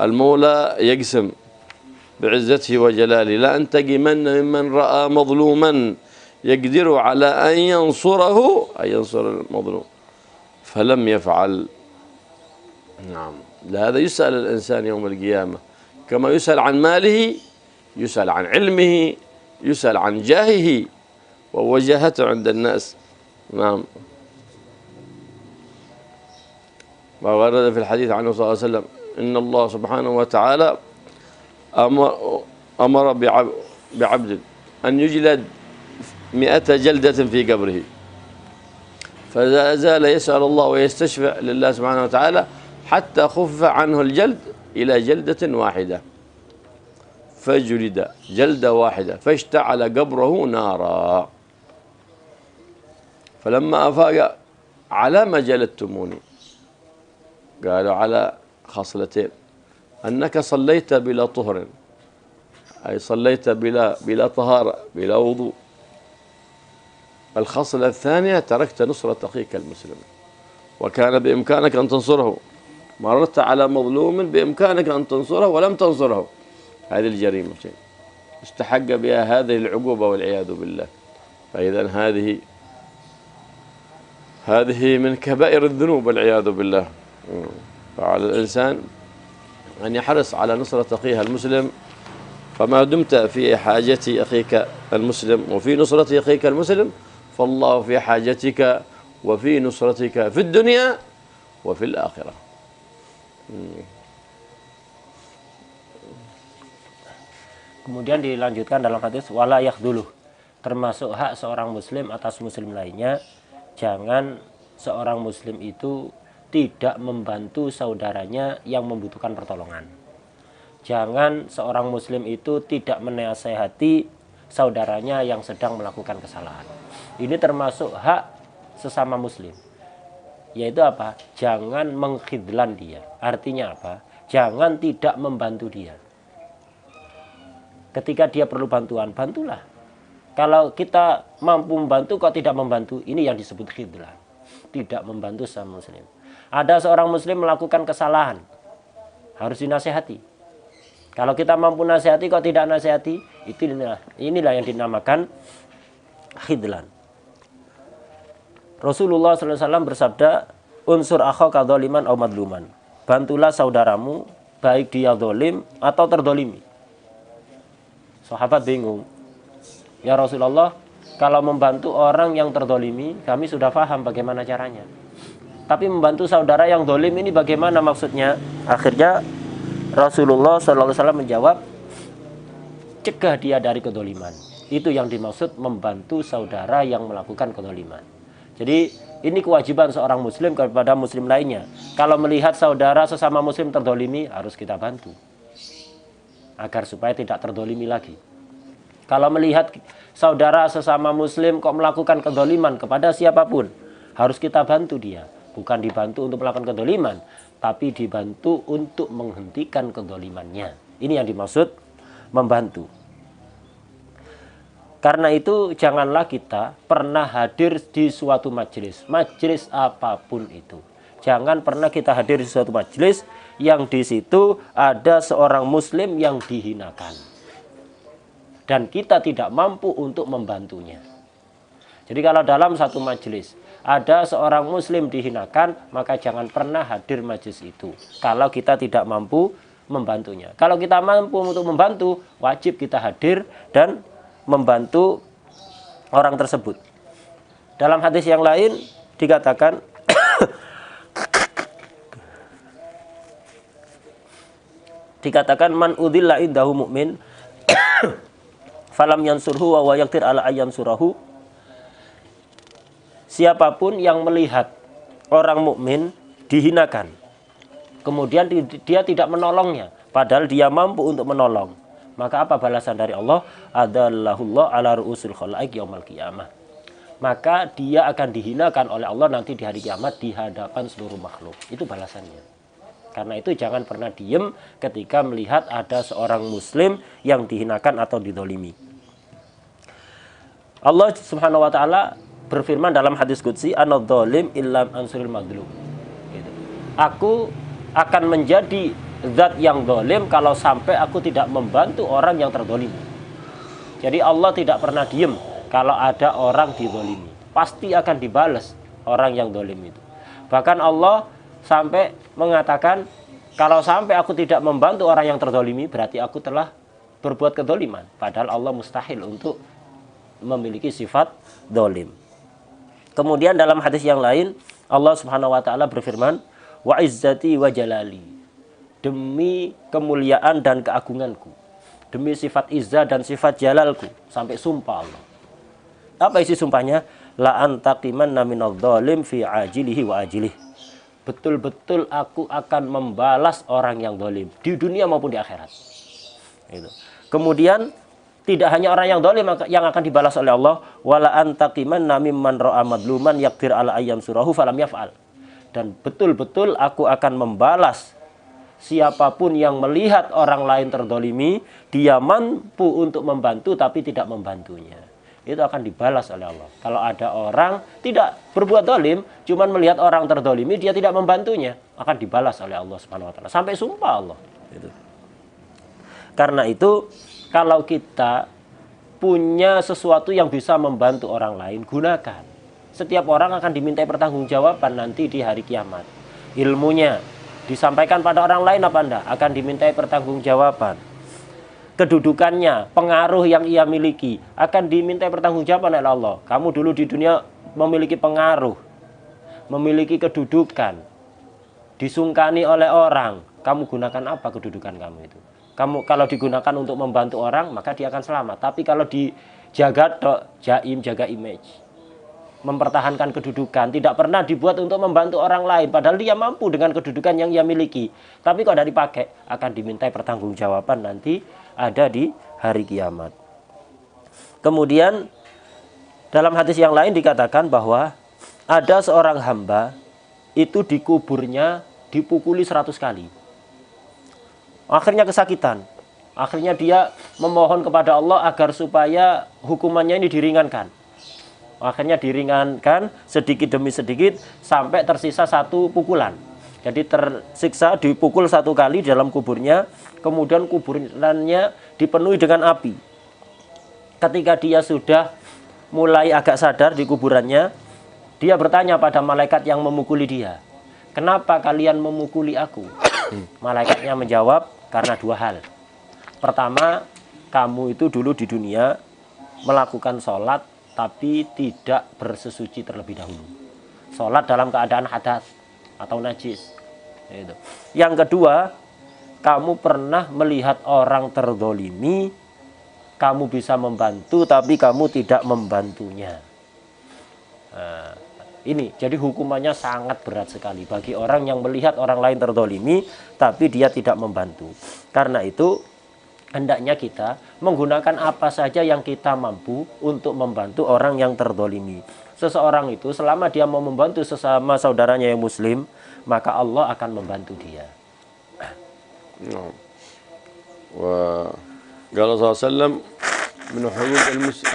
المولى يقسم بعزته وجلاله لأنتقمن ممن رأى مظلوما يقدر على أن ينصره، أي ينصر المظلوم، فلم يفعل. نعم، لهذا يسأل الإنسان يوم القيامة كما يسأل عن ماله، يسأل عن علمه، يسأل عن جاهه ووجاهته عند الناس. نعم. وورد في الحديث عنه صلى الله عليه وسلم إن الله سبحانه وتعالى أمر بعبد أن يجلد 100 جلدة في قبره، فلا زال يسأل الله ويستشفع لله سبحانه وتعالى حتى خف عنه الجلد إلى جلدة واحدة، فجلد جلدة واحدة فاشتعل قبره نارا. فلما أفاق على ما جلدتموني قالوا على خصلتين: أنك صليت بلا طهر، أي صليت بلا طهارة بلا وضوء. الخصلة الثانية تركت نصرة أخيك المسلم، وكان بإمكانك أن تنصره، مررت على مظلوم بإمكانك أن تنصره ولم تنصره. هذه الجريمة استحق بها هذه العقوبة والعياذ بالله. فإذا هذه من كبائر الذنوب والعياذ بالله. فعلى الإنسان أن يحرص على نصرة أخيه المسلم، فما دمت في حاجة أخيك المسلم وفي نصرة أخيك المسلم فالله في حاجتك وفي نصرتك في الدنيا وفي الآخرة. Kemudian dilanjutkan dalam hadis wala yakhdhuluh, termasuk hak seorang muslim atas muslim lainnya, jangan seorang muslim itu tidak membantu saudaranya yang membutuhkan pertolongan. Jangan seorang muslim itu tidak menasehati saudaranya yang sedang melakukan kesalahan. Ini termasuk hak sesama muslim. Yaitu apa? Jangan mengkhidlan dia. Artinya apa? Jangan tidak membantu dia. Ketika dia perlu bantuan, bantulah. Kalau kita mampu membantu kok tidak membantu, ini yang disebut khidlan. Tidak membantu sama muslim. Ada seorang muslim melakukan kesalahan, harus dinasehati. Kalau kita mampu nasihati kok tidak nasihati, inilah yang dinamakan khidlan. Rasulullah SAW bersabda, unsur akhaka dzaliman aw madluman. Bantulah saudaramu baik dia zalim atau terdolimi. Sahabat bingung, ya Rasulullah, kalau membantu orang yang terdolimi kami sudah paham bagaimana caranya, tapi membantu saudara yang zalim ini bagaimana maksudnya? Akhirnya Rasulullah SAW menjawab, cegah dia dari kedoliman. Itu yang dimaksud membantu saudara yang melakukan kedoliman. Jadi ini kewajiban seorang muslim kepada muslim lainnya. Kalau melihat saudara sesama muslim terdolimi, harus kita bantu agar supaya tidak terdolimi lagi. Kalau melihat saudara sesama muslim kok melakukan kedoliman kepada siapapun, harus kita bantu dia. Bukan dibantu untuk melakukan kedoliman, tapi dibantu untuk menghentikan kedolimannya. Ini yang dimaksud membantu. Karena itu janganlah kita pernah hadir di suatu majelis, majelis apapun itu. Jangan pernah kita hadir di suatu majelis yang di situ ada seorang muslim yang dihinakan dan kita tidak mampu untuk membantunya. Jadi kalau dalam satu majelis ada seorang muslim dihinakan, maka jangan pernah hadir majelis itu kalau kita tidak mampu membantunya. Kalau kita mampu untuk membantu, wajib kita hadir dan membantu orang tersebut. Dalam hadis yang lain dikatakan man udhilla indahu mu'min falam yansurhu wa yaqdir ala ayyam surahu. Siapapun yang melihat orang mukmin dihinakan, kemudian dia tidak menolongnya, padahal dia mampu untuk menolong, maka apa balasan dari Allah? Adallahullah ala ru'usil khalaik yaumal qiyamah. Maka dia akan dihinakan oleh Allah nanti di hari kiamat di hadapan seluruh makhluk. Itu balasannya. Karena itu jangan pernah diem ketika melihat ada seorang muslim yang dihinakan atau didolimi. Allah subhanahu wa ta'ala berfirman dalam hadis qudsi, anadh-dhalim illam ansuril madlum. Gitu. Aku akan menjadi zat yang dolim kalau sampai aku tidak membantu orang yang terdolimi. Jadi Allah tidak pernah diem kalau ada orang didolimi. Pasti akan dibalas orang yang dolim itu. Bahkan Allah sampai mengatakan, kalau sampai aku tidak membantu orang yang terdolimi, berarti aku telah berbuat kedoliman. Padahal Allah mustahil untuk memiliki sifat dolim. Kemudian dalam hadis yang lain, Allah subhanahu wa ta'ala berfirman, wa izzati wa jalali, demi kemuliaan dan keagunganku, demi sifat izzah dan sifat jalalku, sampai sumpah Allah. Apa isi sumpahnya? La antaqimanna minadh-dhalim fi ajilihi wa ajilih. Betul-betul aku akan membalas orang yang dolim di dunia maupun di akhirat. Itu. Kemudian tidak hanya orang yang dolim yang akan dibalas oleh Allah, wala antaqimanna mimman ra'a madluman yaqdir ala ayyam surahu falam yaf'al. Dan betul-betul aku akan membalas siapapun yang melihat orang lain terdolimi, dia mampu untuk membantu tapi tidak membantunya. Itu akan dibalas oleh Allah. Kalau ada orang tidak berbuat dolim, cuman melihat orang terdolimi, dia tidak membantunya, akan dibalas oleh Allah Subhanahu wa ta'ala. Sampai sumpah Allah. Gitu. Karena itu, kalau kita punya sesuatu yang bisa membantu orang lain, gunakan. Setiap orang akan dimintai pertanggungjawaban nanti di hari kiamat. Ilmunya disampaikan pada orang lain apa enggak? Akan dimintai pertanggungjawaban. Kedudukannya, pengaruh yang ia miliki akan dimintai pertanggungjawaban oleh Allah. Kamu dulu di dunia memiliki pengaruh, memiliki kedudukan, disungkani oleh orang. Kamu gunakan apa kedudukan kamu itu? Kamu kalau digunakan untuk membantu orang, maka dia akan selamat. Tapi kalau dijaga jaim, jaga image, mempertahankan kedudukan, tidak pernah dibuat untuk membantu orang lain, padahal dia mampu dengan kedudukan yang ia miliki. Tapi kalau tidak dipakai, akan dimintai pertanggungjawaban nanti ada di hari kiamat. Kemudian dalam hadis yang lain dikatakan bahwa ada seorang hamba itu di kuburnya dipukuli 100 kali. Akhirnya kesakitan. Akhirnya dia memohon kepada Allah agar supaya hukumannya ini diringankan. Akhirnya diringankan sedikit demi sedikit sampai tersisa 1 pukulan. Jadi tersiksa dipukul 1 kali dalam kuburnya, kemudian kuburannya dipenuhi dengan api. Ketika dia sudah mulai agak sadar di kuburannya, dia bertanya pada malaikat yang memukuli dia, "Kenapa kalian memukuli aku?" Malaikatnya menjawab, karena 2 hal. Pertama, kamu itu dulu di dunia melakukan sholat tapi tidak bersesuci terlebih dahulu. Sholat dalam keadaan hadas atau najis. Yang kedua, kamu pernah melihat orang terdolimi, kamu bisa membantu tapi kamu tidak membantunya. Nah, ini jadi hukumannya sangat berat sekali bagi orang yang melihat orang lain terdolimi tapi dia tidak membantu. Karena itu hendaknya kita menggunakan apa saja yang kita mampu untuk membantu orang yang terdolimi. Seseorang itu selama dia mau membantu sesama saudaranya yang muslim, maka Allah akan membantu dia. وقال صلى الله عليه وسلم من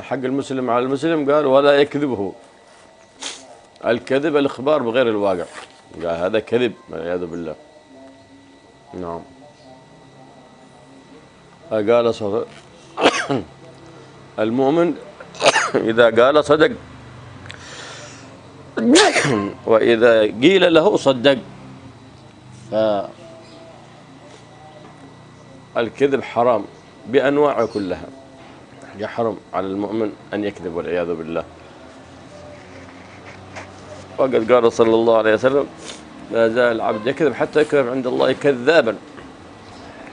حق المسلم على المسلم قال ولا يكذبه. الكذب الإخبار بغير الواقع. قال هذا كذب والعياذ بالله. نعم. قال المؤمن إذا قال صدق وإذا قيل له صدق. الكذب حرام بأنواعه كلها، يحرم على المؤمن أن يكذب والعياذ بالله. وقد قال صلى الله عليه وسلم: لا زال العبد يكذب حتى يكذب عند الله كذابا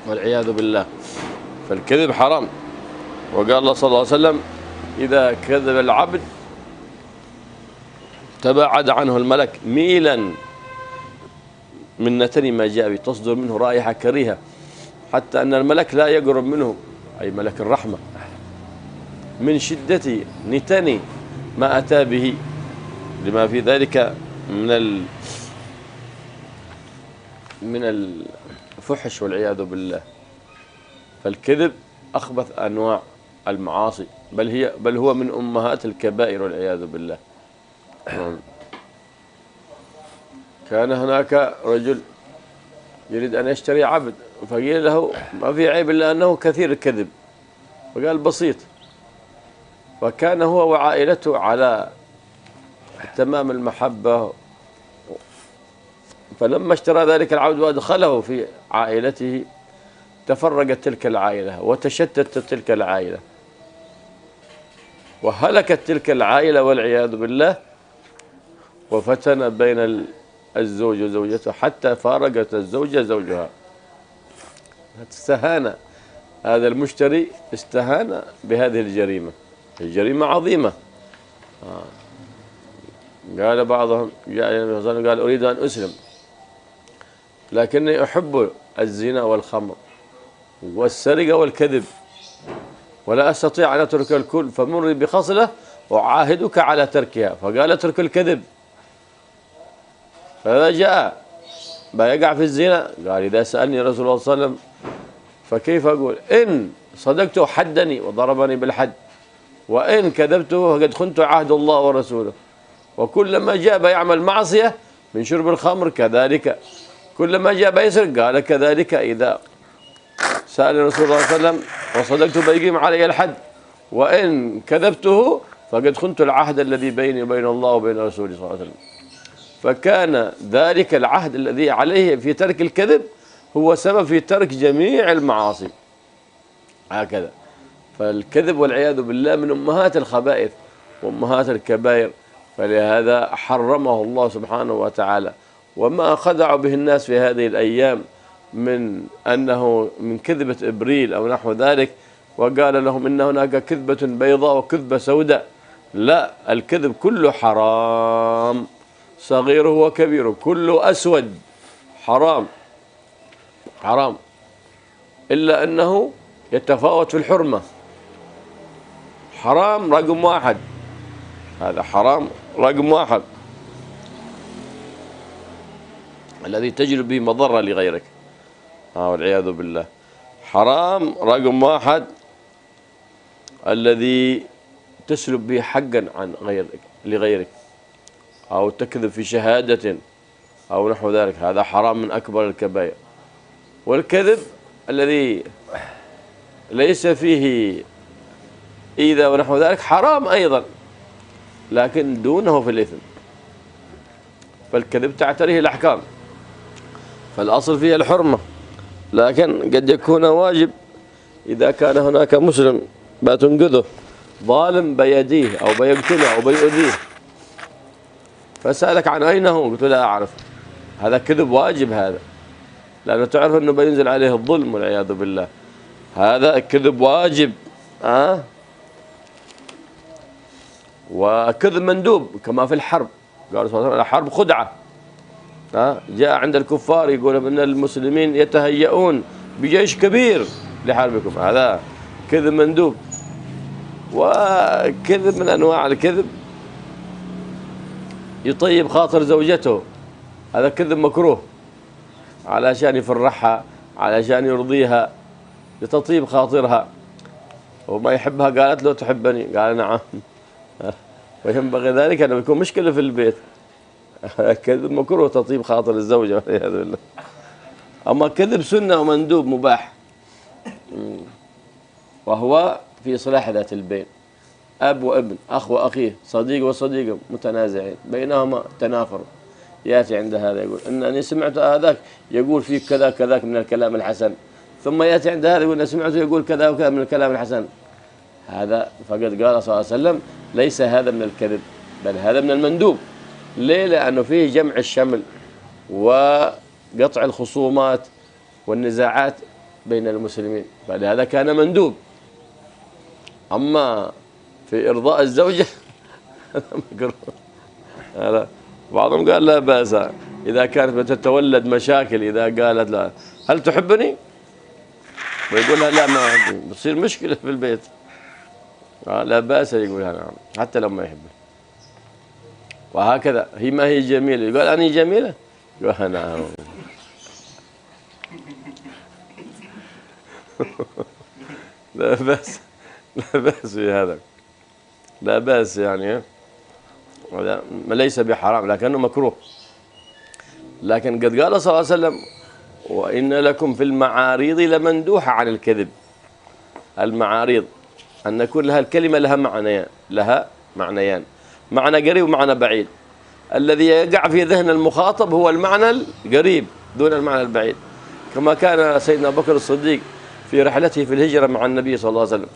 والعياذ بالله. فالكذب حرام. وقال الله صلى الله عليه وسلم: إذا كذب العبد تباعد عنه الملك ميلا من نتن ما جاء به، تصدر منه رائحة كريهة حتى أن الملك لا يقرب منه، أي ملك الرحمة، من شدة نتن ما أتى به، لما في ذلك من الفحش والعياذ بالله. فالكذب أخبث أنواع المعاصي، بل هو من أمهات الكبائر والعياذ بالله. كان هناك رجل يريد أن يشتري عبد، فقيل له: ما في عيب إلا أنه كثير الكذب. فقال: بسيط. وكان هو وعائلته على تمام المحبة، فلما اشترى ذلك العبد وأدخله في عائلته تفرقت تلك العائلة وتشتتت تلك العائلة وهلكت تلك العائلة والعياذ بالله، وفتن بين الزوج وزوجته حتى فارقت الزوجة زوجها. استهان هذا المشتري، استهان بهذه الجريمة، الجريمة عظيمة. قال بعضهم، جاء النبي صلى الله عليه وسلم قال: أريد أن أسلم لكني أحب الزنا والخمر والسرقة والكذب ولا أستطيع أن أترك الكل، فمر بخصلة أعاهدك على تركها. فقال: اترك الكذب. فإذا جاء بيقع في الزنا قال: إذا سألني رسول الله صلى الله عليه وسلم فكيف أقول؟ إن صدقت حدني وضربني بالحد، وإن كذبته فقد خنت عهد الله ورسوله. وكلما جاء بيعمل معصية من شرب الخمر كذلك، كلما جاء بيسرق قال كذلك، إذا سأل رسول الله صلى الله عليه وسلم وصدقت بيقيم علي الحد، وإن كذبته فقد خنت العهد الذي بيني وبين الله وبين رسوله صلى الله عليه وسلم. فكان ذلك العهد الذي عليه في ترك الكذب هو سبب في ترك جميع المعاصي. هكذا. فالكذب والعياذ بالله من أمهات الخبائث وأمهات الكبائر، فلهذا حرمه الله سبحانه وتعالى. وما خدع به الناس في هذه الأيام من أنه من كذبة إبريل أو نحو ذلك، وقال لهم إن هناك كذبة بيضاء وكذبة سوداء. لا، الكذب كله حرام، صغيره وكبيره كله أسود، حرام حرام، إلا أنه يتفاوت في الحرمة. حرام رقم واحد، هذا حرام رقم واحد الذي تجلب به مضرة لغيرك، والعياذ بالله. حرام رقم واحد الذي تسلب به حقا عن لغيرك، أو تكذب في شهادة أو نحو ذلك، هذا حرام من أكبر الكبائر. والكذب الذي ليس فيه إيذاء ونحو ذلك حرام أيضا، لكن دونه في الإثم. فالكذب تعتريه الأحكام، فالأصل فيها الحرمة، لكن قد يكون واجب إذا كان هناك مسلم بتنقذه ظالم بيديه أو بيقتله أو بيؤذيه، فسألك عن أين هو؟ قلت لا أعرف، هذا كذب واجب، هذا لأنه تعرف أنه بينزل عليه الظلم والعياذ بالله، هذا كذب واجب. وكذب مندوب كما في الحرب، قال صلى الله عليه وسلم: الحرب خدعة. جاء عند الكفار يقول ان المسلمين يتهيئون بجيش كبير لحربكم، هذا كذب مندوب. وكذب من انواع الكذب يطيب خاطر زوجته، هذا كذب مكروه، علشان يفرحها، علشان يرضيها، لتطيب خاطرها، وما يحبها قالت له: تحبني؟ قال: نعم. وينبغي ذلك أن يكون مشكلة في البيت. كذب مكروه، تطيب خاطر الزوجة والعياذ بالله. أما كذب سنة ومندوب مباح، وهو في إصلاح ذات البين، أب وابن، أخ وأخيه، صديق وصديق متنازعين بينهما تنافر، يأتي عند هذا يقول: إنني سمعت هذاك يقول فيك كذا كذاك من الكلام الحسن، ثم يأتي عند هذا يقول سمعته يقول كذا وكذا من الكلام الحسن، هذا فقد قال صلى الله عليه وسلم ليس هذا من الكذب بل هذا من المندوب. ليه؟ لأنه فيه جمع الشمل وقطع الخصومات والنزاعات بين المسلمين، فلهذا كان مندوب. أما في إرضاء الزوجة هذا بعضهم قال لا بأس إذا كانت بتتولد مشاكل، إذا قالت لا هل تحبني؟ ويقول لها لا ما أحبني، بتصير مشكلة في البيت. لا بأس يقولها نعم حتى لو ما يحبني. وهكذا هي ما هي جميلة، يقول أنا جميلة؟ يقول نعم. لا بأس، لا بأس في هذا، لا بأس يعني ليس بحرام لكنه مكروه. لكن قد قال صلى الله عليه وسلم وإن لكم في المعاريض لمندوحة عن الكذب. المعاريض أن يكون لها الكلمة لها معنيان، معنى قريب ومعنى بعيد. الذي يقع في ذهن المخاطب هو المعنى القريب دون المعنى البعيد، كما كان سيدنا أبو بكر الصديق في رحلته في الهجرة مع النبي صلى الله عليه وسلم.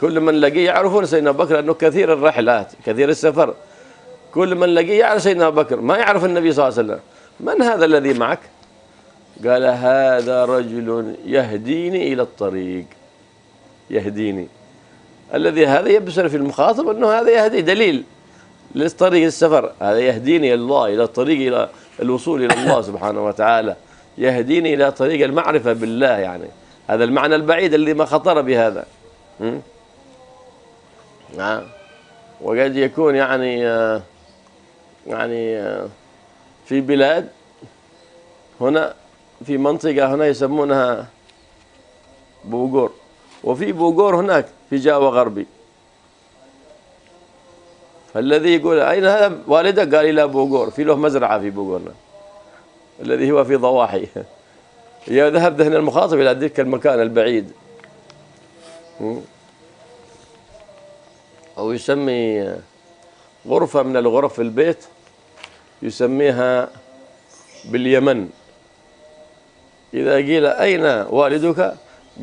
كل من لقيه يعرفون سيدنا أبو بكر أنه كثير الرحلات كثير السفر، كل من لقيه يعرف سيدنا أبو بكر، ما يعرف النبي صلى الله عليه وسلم. من هذا الذي معك؟ قال هذا رجل يهديني إلى الطريق. يهديني، الذي هذا يبصر في المخاطب أنه هذا يهدي دليل للطريق السفر، هذا يهديني إلى الله، إلى الطريق، إلى الوصول إلى الله سبحانه وتعالى، يهديني إلى طريق المعرفة بالله. يعني هذا المعنى البعيد الذي ما خطر بهذا. وقد يكون يعني في بلاد هنا، في منطقة هنا يسمونها بوغور، وفي بوغور هناك في جاوا غربي. فالذي يقول أين هذا والدك؟ قال إلى بوغور، في له مزرعة في بوغورنا الذي هو في ضواحي. يذهب ذهن المخاطب إلى ذلك المكان البعيد. أو يسمي غرفة من الغرف في البيت يسميها باليمن. إذا قيل أين والدك؟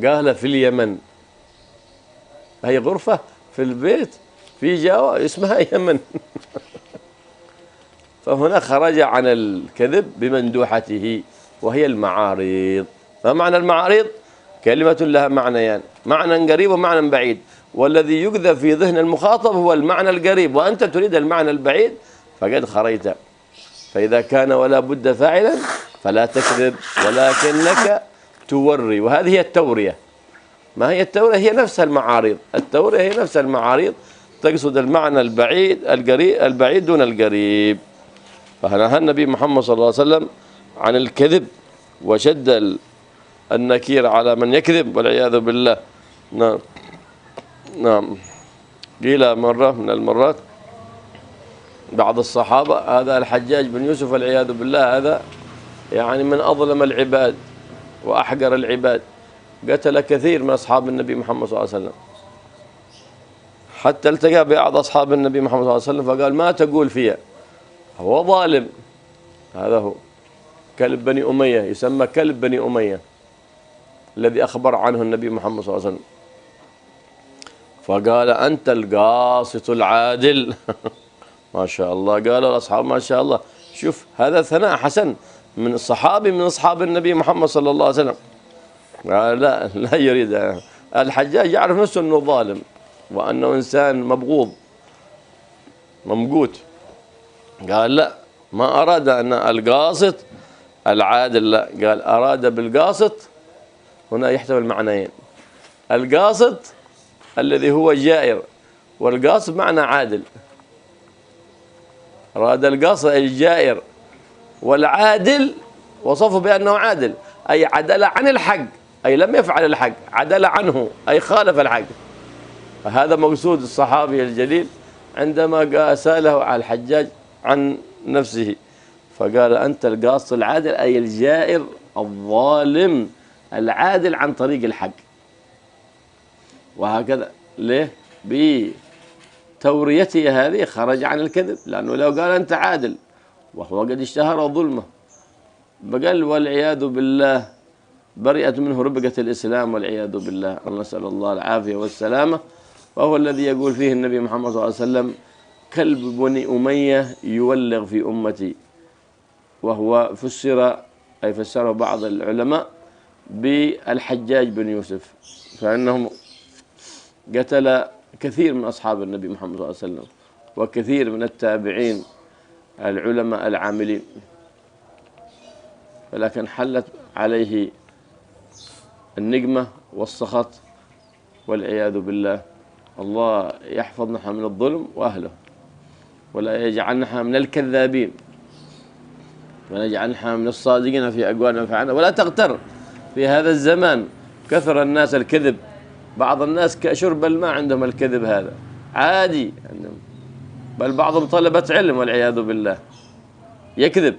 قال في اليمن. هي غرفة في البيت في جاوا اسمها يمن. فهنا خرج عن الكذب بمندوحته وهي المعاريض. ما معنى المعاريض؟ كلمة لها معنيان، معنى قريب ومعنى بعيد، والذي يكذب في ذهن المخاطب هو المعنى القريب، وأنت تريد المعنى البعيد فقد خرجت. فإذا كان ولا بد فاعلا فلا تكذب ولكنك توري، وهذه هي التورية. ما هي التورية؟ هي نفسها المعاريض. التورية هي نفسها المعاريض، تقصد المعنى البعيد البعيد دون القريب. فنهى النبي محمد صلى الله عليه وسلم عن الكذب وشد النكير على من يكذب والعياذ بالله. نعم نعم. قيل مرة من المرات بعض الصحابة هذا الحجاج بن يوسف والعياذ بالله هذا يعني من أظلم العباد وأحقر العباد، قتل كثير من أصحاب النبي محمد صلى الله عليه وسلم، حتى التقى ببعض أصحاب النبي محمد صلى الله عليه وسلم فقال ما تقول فيها؟ هو ظالم، هذا هو كلب بني أمية، يسمى كلب بني أمية الذي أخبر عنه النبي محمد صلى الله عليه وسلم. فقال أنت القاسط العادل. ما شاء الله، قالوا الأصحاب ما شاء الله، شوف هذا ثناء حسن من الصحابي من أصحاب النبي محمد صلى الله عليه وسلم. قال لا يريد. الحجاج يعرف نفسه أنه ظالم وأنه إنسان مبغوض ممقوت. قال لا، ما أراد أن القاسط العادل، لا، قال أراد بالقاسط هنا يحتمل معنيين، القاسط الذي هو جائر، والقاسط معنى عادل. أراد القاسط أي الجائر، والعادل وصفه بأنه عادل أي عدل عن الحق، أي لم يفعل الحق، عدل عنه أي خالف الحق. فهذا مقصود الصحابي الجليل عندما سأله على الحجاج عن نفسه، فقال أنت القاسط العادل أي الجائر الظالم العادل عن طريق الحق. وهكذا ليه؟ بتوريته هذه خرج عن الكذب، لأنه لو قال أنت عادل وهو قد اشتهر ظلمه، بقال والعياذ بالله برئت منه ربقة الإسلام والعياذ بالله، نسأل الله العافية والسلامة. وهو الذي يقول فيه النبي محمد صلى الله عليه وسلم: كلب بني أمية يولغ في أمتي. وهو فسره بعض العلماء بالحجاج بن يوسف، فإنهم قتل كثير من أصحاب النبي محمد صلى الله عليه وسلم وكثير من التابعين العلماء العاملين، ولكن حلت عليه النقمة والسخط والعياذ بالله. الله يحفظنا من الظلم وأهله، ولا يجعلنا من الكذابين، ولا يجعلنا من الصادقين في أقوالنا وفعلنا. ولا تغتر في هذا الزمان، كثر الناس الكذب. بعض الناس كشرب الماء عندهم الكذب هذا عادي عندهم، بل بعضهم طلبة علم والعياذ بالله يكذب.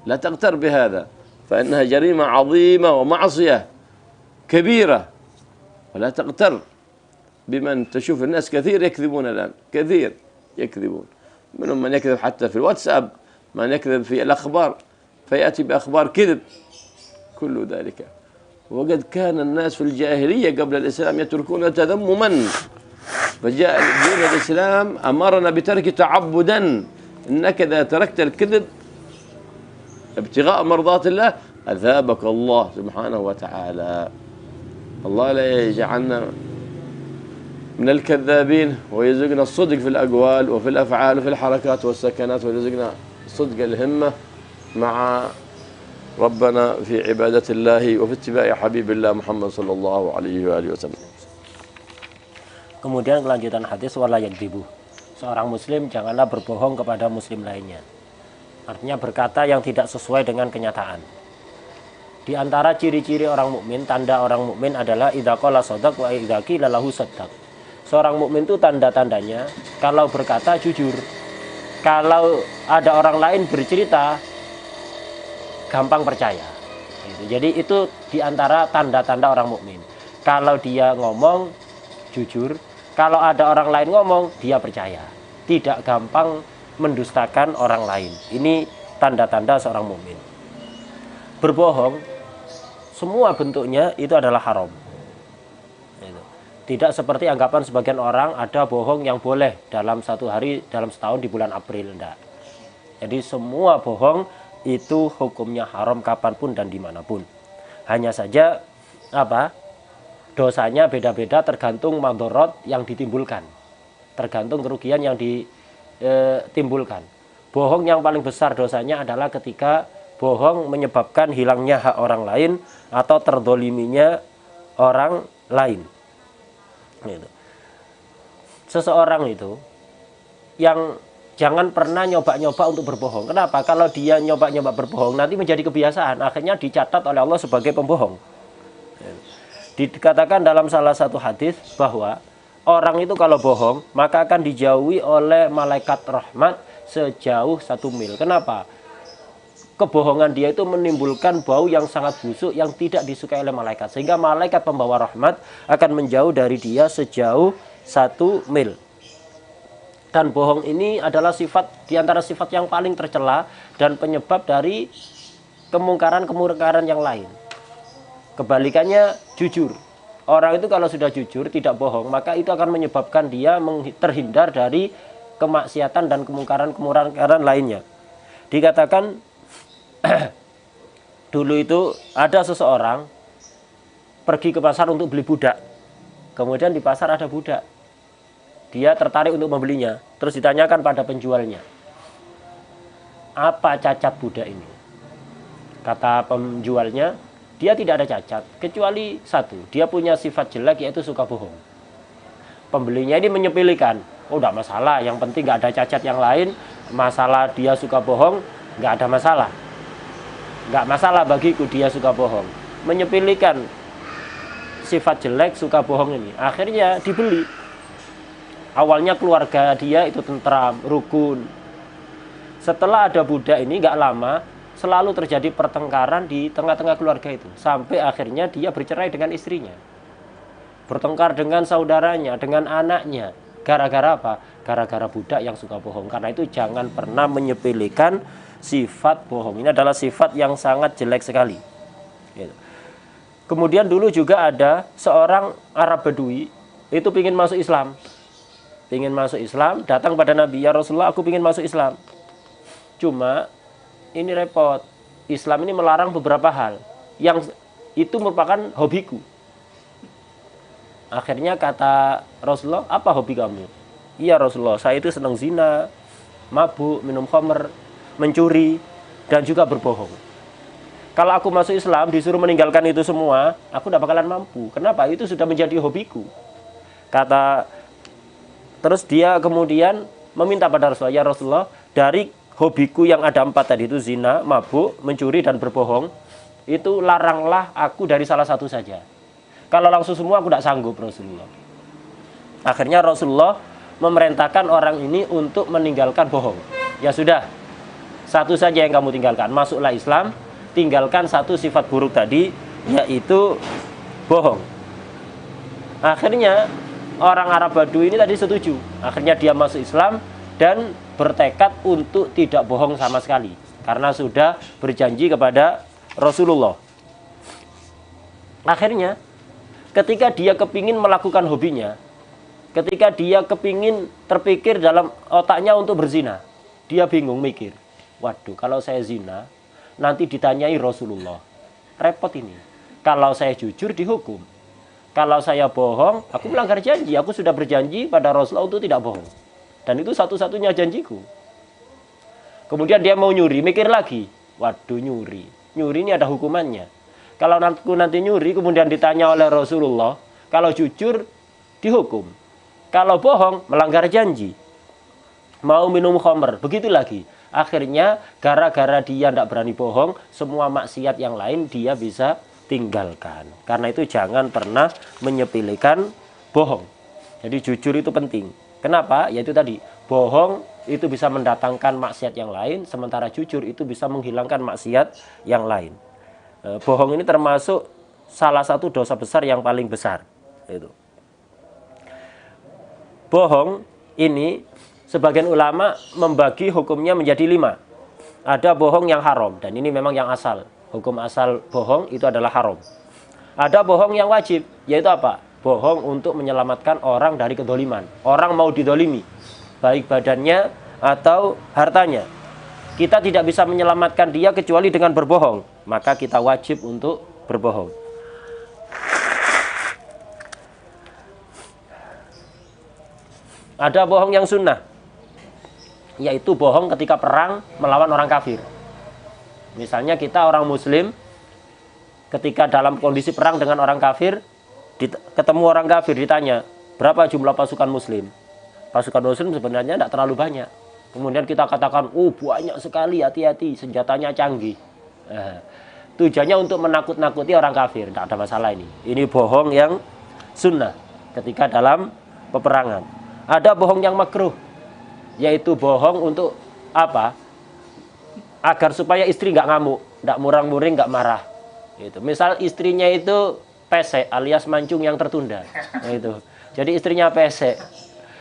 لا تغتر بهذا، فإنها جريمة عظيمة ومعصية كبيرة. ولا تغتر بمن تشوف الناس كثير يكذبون الآن، كثير يكذبون، منهم من يكذب حتى في الواتساب، من يكذب في الأخبار، فيأتي بأخبار كذب. كل ذلك وقد كان الناس في الجاهلية قبل الإسلام يتركون تذمما، فجاء دين الإسلام أمرنا بترك تعبدا، إنك إذا تركت الكذب ابتغاء مرضات الله أثابك الله سبحانه وتعالى. الله لا يجعلنا من الكذابين، ويرزقنا الصدق في الأقوال وفي الأفعال وفي الحركات والسكنات، ويرزقنا صدق الهمة مع ربنا في عبادة الله وفي اتباع حبيب الله محمد صلى الله عليه وآله وسلم. Kemudian kelanjutan hadis wala yakdzibu. Seorang muslim janganlah berbohong kepada muslim lainnya. Artinya berkata yang tidak sesuai dengan kenyataan. Di antara ciri-ciri orang mukmin, tanda orang mukmin adalah idza qala shadaq wa idza qila lahu saddaq. Seorang mukmin itu tanda-tandanya kalau berkata jujur. Kalau ada orang lain bercerita gampang percaya. Jadi itu di antara tanda-tanda orang mukmin. Kalau dia ngomong jujur, kalau ada orang lain ngomong dia percaya. Tidak gampang mendustakan orang lain. Ini tanda-tanda seorang mukmin. Berbohong semua bentuknya itu adalah haram. Tidak seperti anggapan sebagian orang ada bohong yang boleh dalam satu hari, dalam setahun di bulan April. Tidak. Jadi semua bohong itu hukumnya haram kapanpun dan dimanapun. Hanya saja dosanya beda-beda tergantung madharat yang ditimbulkan, tergantung kerugian yang ditimbulkan. Bohong yang paling besar dosanya adalah ketika bohong menyebabkan hilangnya hak orang lain atau terdoliminya orang lain. Seseorang itu yang jangan pernah nyoba-nyoba untuk berbohong. Kenapa? Kalau dia nyoba-nyoba berbohong nanti menjadi kebiasaan, akhirnya dicatat oleh Allah sebagai pembohong. Dikatakan dalam salah satu hadis bahwa orang itu kalau bohong maka akan dijauhi oleh malaikat rahmat sejauh 1 mil. Kenapa? Kebohongan dia itu menimbulkan bau yang sangat busuk yang tidak disukai oleh malaikat, sehingga malaikat pembawa rahmat akan menjauh dari dia sejauh 1 mil. Dan bohong ini adalah sifat di antara sifat yang paling tercela dan penyebab dari kemungkaran-kemungkaran yang lain. Kebalikannya jujur. Orang itu kalau sudah jujur tidak bohong, maka itu akan menyebabkan dia terhindar dari kemaksiatan dan kemungkaran-kemungkaran lainnya. Dikatakan dulu itu ada seseorang pergi ke pasar untuk beli budak. Kemudian di pasar ada budak. Dia tertarik untuk membelinya. Terus ditanyakan pada penjualnya, apa cacat budak ini? Kata penjualnya, dia tidak ada cacat, kecuali satu, dia punya sifat jelek yaitu suka bohong. Pembelinya ini menyepelekan, oh tidak masalah, yang penting nggak ada cacat yang lain, masalah dia suka bohong, nggak ada masalah. Nggak masalah bagiku dia suka bohong. Menyepelekan sifat jelek suka bohong ini. Akhirnya dibeli. Awalnya keluarga dia itu tentram, rukun. Setelah ada budak ini nggak lama, selalu terjadi pertengkaran di tengah-tengah keluarga itu. Sampai akhirnya dia bercerai dengan istrinya. Bertengkar dengan saudaranya, dengan anaknya. Gara-gara apa? Gara-gara budak yang suka bohong. Karena itu jangan pernah menyepelekan sifat bohong. Ini adalah sifat yang sangat jelek sekali. Kemudian dulu juga ada seorang Arab Badui, itu ingin masuk Islam. Ingin masuk Islam, datang pada Nabi, ya Rasulullah, aku ingin masuk Islam. Cuma ini repot. Islam ini melarang beberapa hal yang itu merupakan hobiku. Akhirnya kata Rasulullah, apa hobi kamu? Iya Rasulullah, saya itu senang zina, mabuk, minum khamr, mencuri, dan juga berbohong. Kalau aku masuk Islam, disuruh meninggalkan itu semua, aku tidak bakalan mampu. Kenapa? Itu sudah menjadi hobiku. Terus dia kemudian meminta pada Rasulullah, ya Rasulullah, dari hobiku yang ada 4 tadi itu, zina, mabuk, mencuri, dan berbohong, itu laranglah aku dari salah satu saja. Kalau langsung semua aku tidak sanggup Rasulullah. Akhirnya Rasulullah memerintahkan orang ini untuk meninggalkan bohong. Ya sudah, satu saja yang kamu tinggalkan, masuklah Islam, tinggalkan satu sifat buruk tadi, yaitu bohong. Akhirnya orang Arab Badui ini tadi setuju. Akhirnya dia masuk Islam dan bertekad untuk tidak bohong sama sekali, karena sudah berjanji kepada Rasulullah. Akhirnya ketika dia kepingin melakukan hobinya, ketika dia kepingin terpikir dalam otaknya untuk berzina, dia bingung mikir, waduh, kalau saya zina nanti ditanyai Rasulullah, repot ini. Kalau saya jujur dihukum, kalau saya bohong aku melanggar janji. Aku sudah berjanji pada Rasulullah untuk tidak bohong, dan itu satu-satunya janjiku. Kemudian dia mau nyuri, mikir lagi, waduh, nyuri ini ada hukumannya. Kalau aku nanti nyuri kemudian ditanya oleh Rasulullah, kalau jujur dihukum, kalau bohong melanggar janji. Mau minum khamr, begitu lagi. Akhirnya gara-gara dia tidak berani bohong, semua maksiat yang lain dia bisa tinggalkan. Karena itu jangan pernah menyepelekan bohong. Jadi jujur itu penting. Kenapa? Yaitu tadi, bohong itu bisa mendatangkan maksiat yang lain, sementara jujur itu bisa menghilangkan maksiat yang lain. Bohong ini termasuk salah satu dosa besar yang paling besar. Itu. Bohong ini sebagian ulama membagi hukumnya menjadi 5. Ada bohong yang haram, dan ini memang yang asal. Hukum asal bohong itu adalah haram. Ada bohong yang wajib, yaitu apa? Bohong untuk menyelamatkan orang dari kedoliman. Orang mau didolimi, baik badannya atau hartanya. Kita tidak bisa menyelamatkan dia kecuali dengan berbohong. Maka kita wajib untuk berbohong. Ada bohong yang sunnah, yaitu bohong ketika perang melawan orang kafir. Misalnya kita orang muslim, ketika dalam kondisi perang dengan orang kafir, ketemu orang kafir, ditanya, berapa jumlah pasukan muslim? Pasukan muslim sebenarnya tidak terlalu banyak. Kemudian kita katakan, oh banyak sekali, hati-hati, senjatanya canggih. Tujuannya untuk menakut-nakuti orang kafir, tidak ada masalah ini. Ini bohong yang sunnah ketika dalam peperangan. Ada bohong yang makruh, yaitu bohong untuk apa? Agar supaya istri nggak ngamuk, nggak murang-muring, nggak marah. Itu. Misal istrinya itu pesek alias mancung yang tertunda. Nah, itu. Jadi istrinya pesek.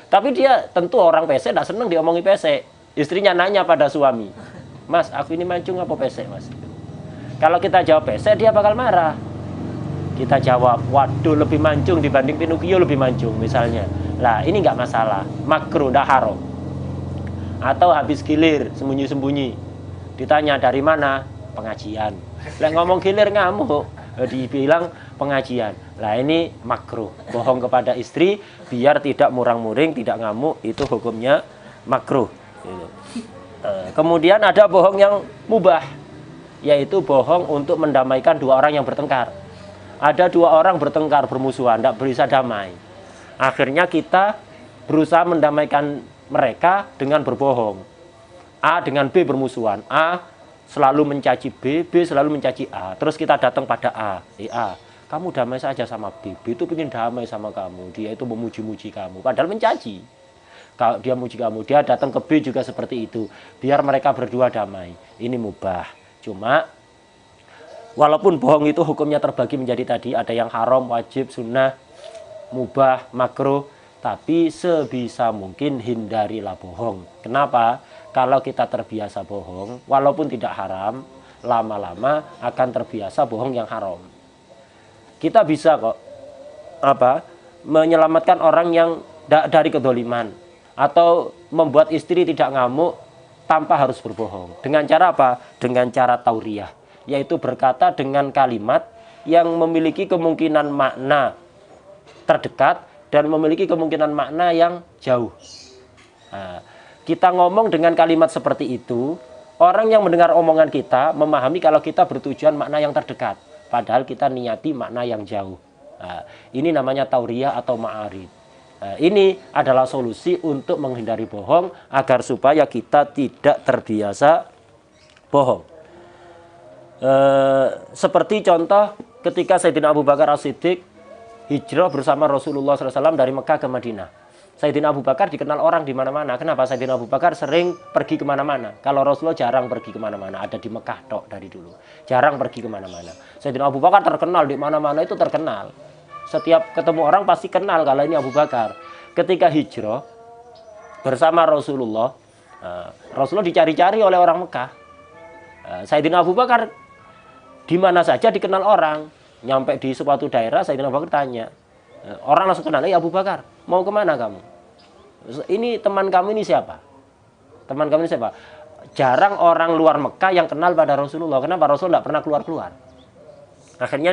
Tapi dia tentu orang pesek nggak seneng diomongi pesek. Istrinya nanya pada suami, Mas, aku ini mancung apa pesek, Mas? Kalau kita jawab pesek, dia bakal marah. Kita jawab, waduh, lebih mancung dibanding Pinocchio, lebih mancung misalnya. Lah ini nggak masalah, makruh, nggak haram. Atau habis gilir, sembunyi-sembunyi, ditanya dari mana? Pengajian. Lah ngomong gilir ngamuk, dibilang pengajian. Lah ini makruh, bohong kepada istri biar tidak murang-muring, tidak ngamuk, itu hukumnya makruh. Kemudian ada bohong yang mubah, yaitu bohong untuk mendamaikan dua orang yang bertengkar. Ada dua orang bertengkar, bermusuhan, tidak bisa damai. Akhirnya kita berusaha mendamaikan mereka dengan berbohong. A dengan B bermusuhan. A selalu mencaci B, B selalu mencaci A. Terus kita datang pada A. A, kamu damai saja sama B. B itu ingin damai sama kamu. Dia itu memuji-muji kamu. Padahal mencaci. Kalau dia muji kamu, dia datang ke B juga seperti itu. Biar mereka berdua damai. Ini mubah. Cuma walaupun bohong itu hukumnya terbagi menjadi tadi, ada yang haram, wajib, sunnah, mubah, makruh, tapi sebisa mungkin hindarilah bohong. Kenapa? Kalau kita terbiasa bohong, walaupun tidak haram, lama-lama akan terbiasa bohong yang haram. Kita bisa kok menyelamatkan orang yang dari kedoliman, atau membuat istri tidak ngamuk tanpa harus berbohong. Dengan cara apa? Dengan cara tauriyah, yaitu berkata dengan kalimat yang memiliki kemungkinan makna terdekat dan memiliki kemungkinan makna yang jauh. Nah, kita ngomong dengan kalimat seperti itu, orang yang mendengar omongan kita memahami kalau kita bertujuan makna yang terdekat, padahal kita niati makna yang jauh. Nah, ini namanya tauriyah atau ma'arid. Nah, ini adalah solusi untuk menghindari bohong agar supaya kita tidak terbiasa bohong. Seperti contoh ketika Sayyidina Abu Bakar As-Siddiq hijrah bersama Rasulullah SAW dari Mekah ke Madinah. Sayyidina Abu Bakar dikenal orang di mana-mana. Kenapa? Sayyidina Abu Bakar sering pergi kemana-mana. Kalau Rasulullah jarang pergi kemana-mana. Ada di Mekah tok dari dulu. Jarang pergi kemana-mana. Sayyidina Abu Bakar terkenal di mana-mana, itu terkenal. Setiap ketemu orang pasti kenal kalau ini Abu Bakar. Ketika hijrah bersama Rasulullah, Rasulullah dicari-cari oleh orang Mekah. Sayyidina Abu Bakar di mana saja dikenal orang. Nyampe di suatu daerah, Sayyidina Abu Bakar tanya. Orang langsung kenal, Abu Bakar, mau kemana kamu? Ini teman kamu ini siapa? Teman kamu ini siapa? Jarang orang luar Mekah yang kenal pada Rasulullah. Kenapa? Rasulullah tidak pernah keluar-keluar. Akhirnya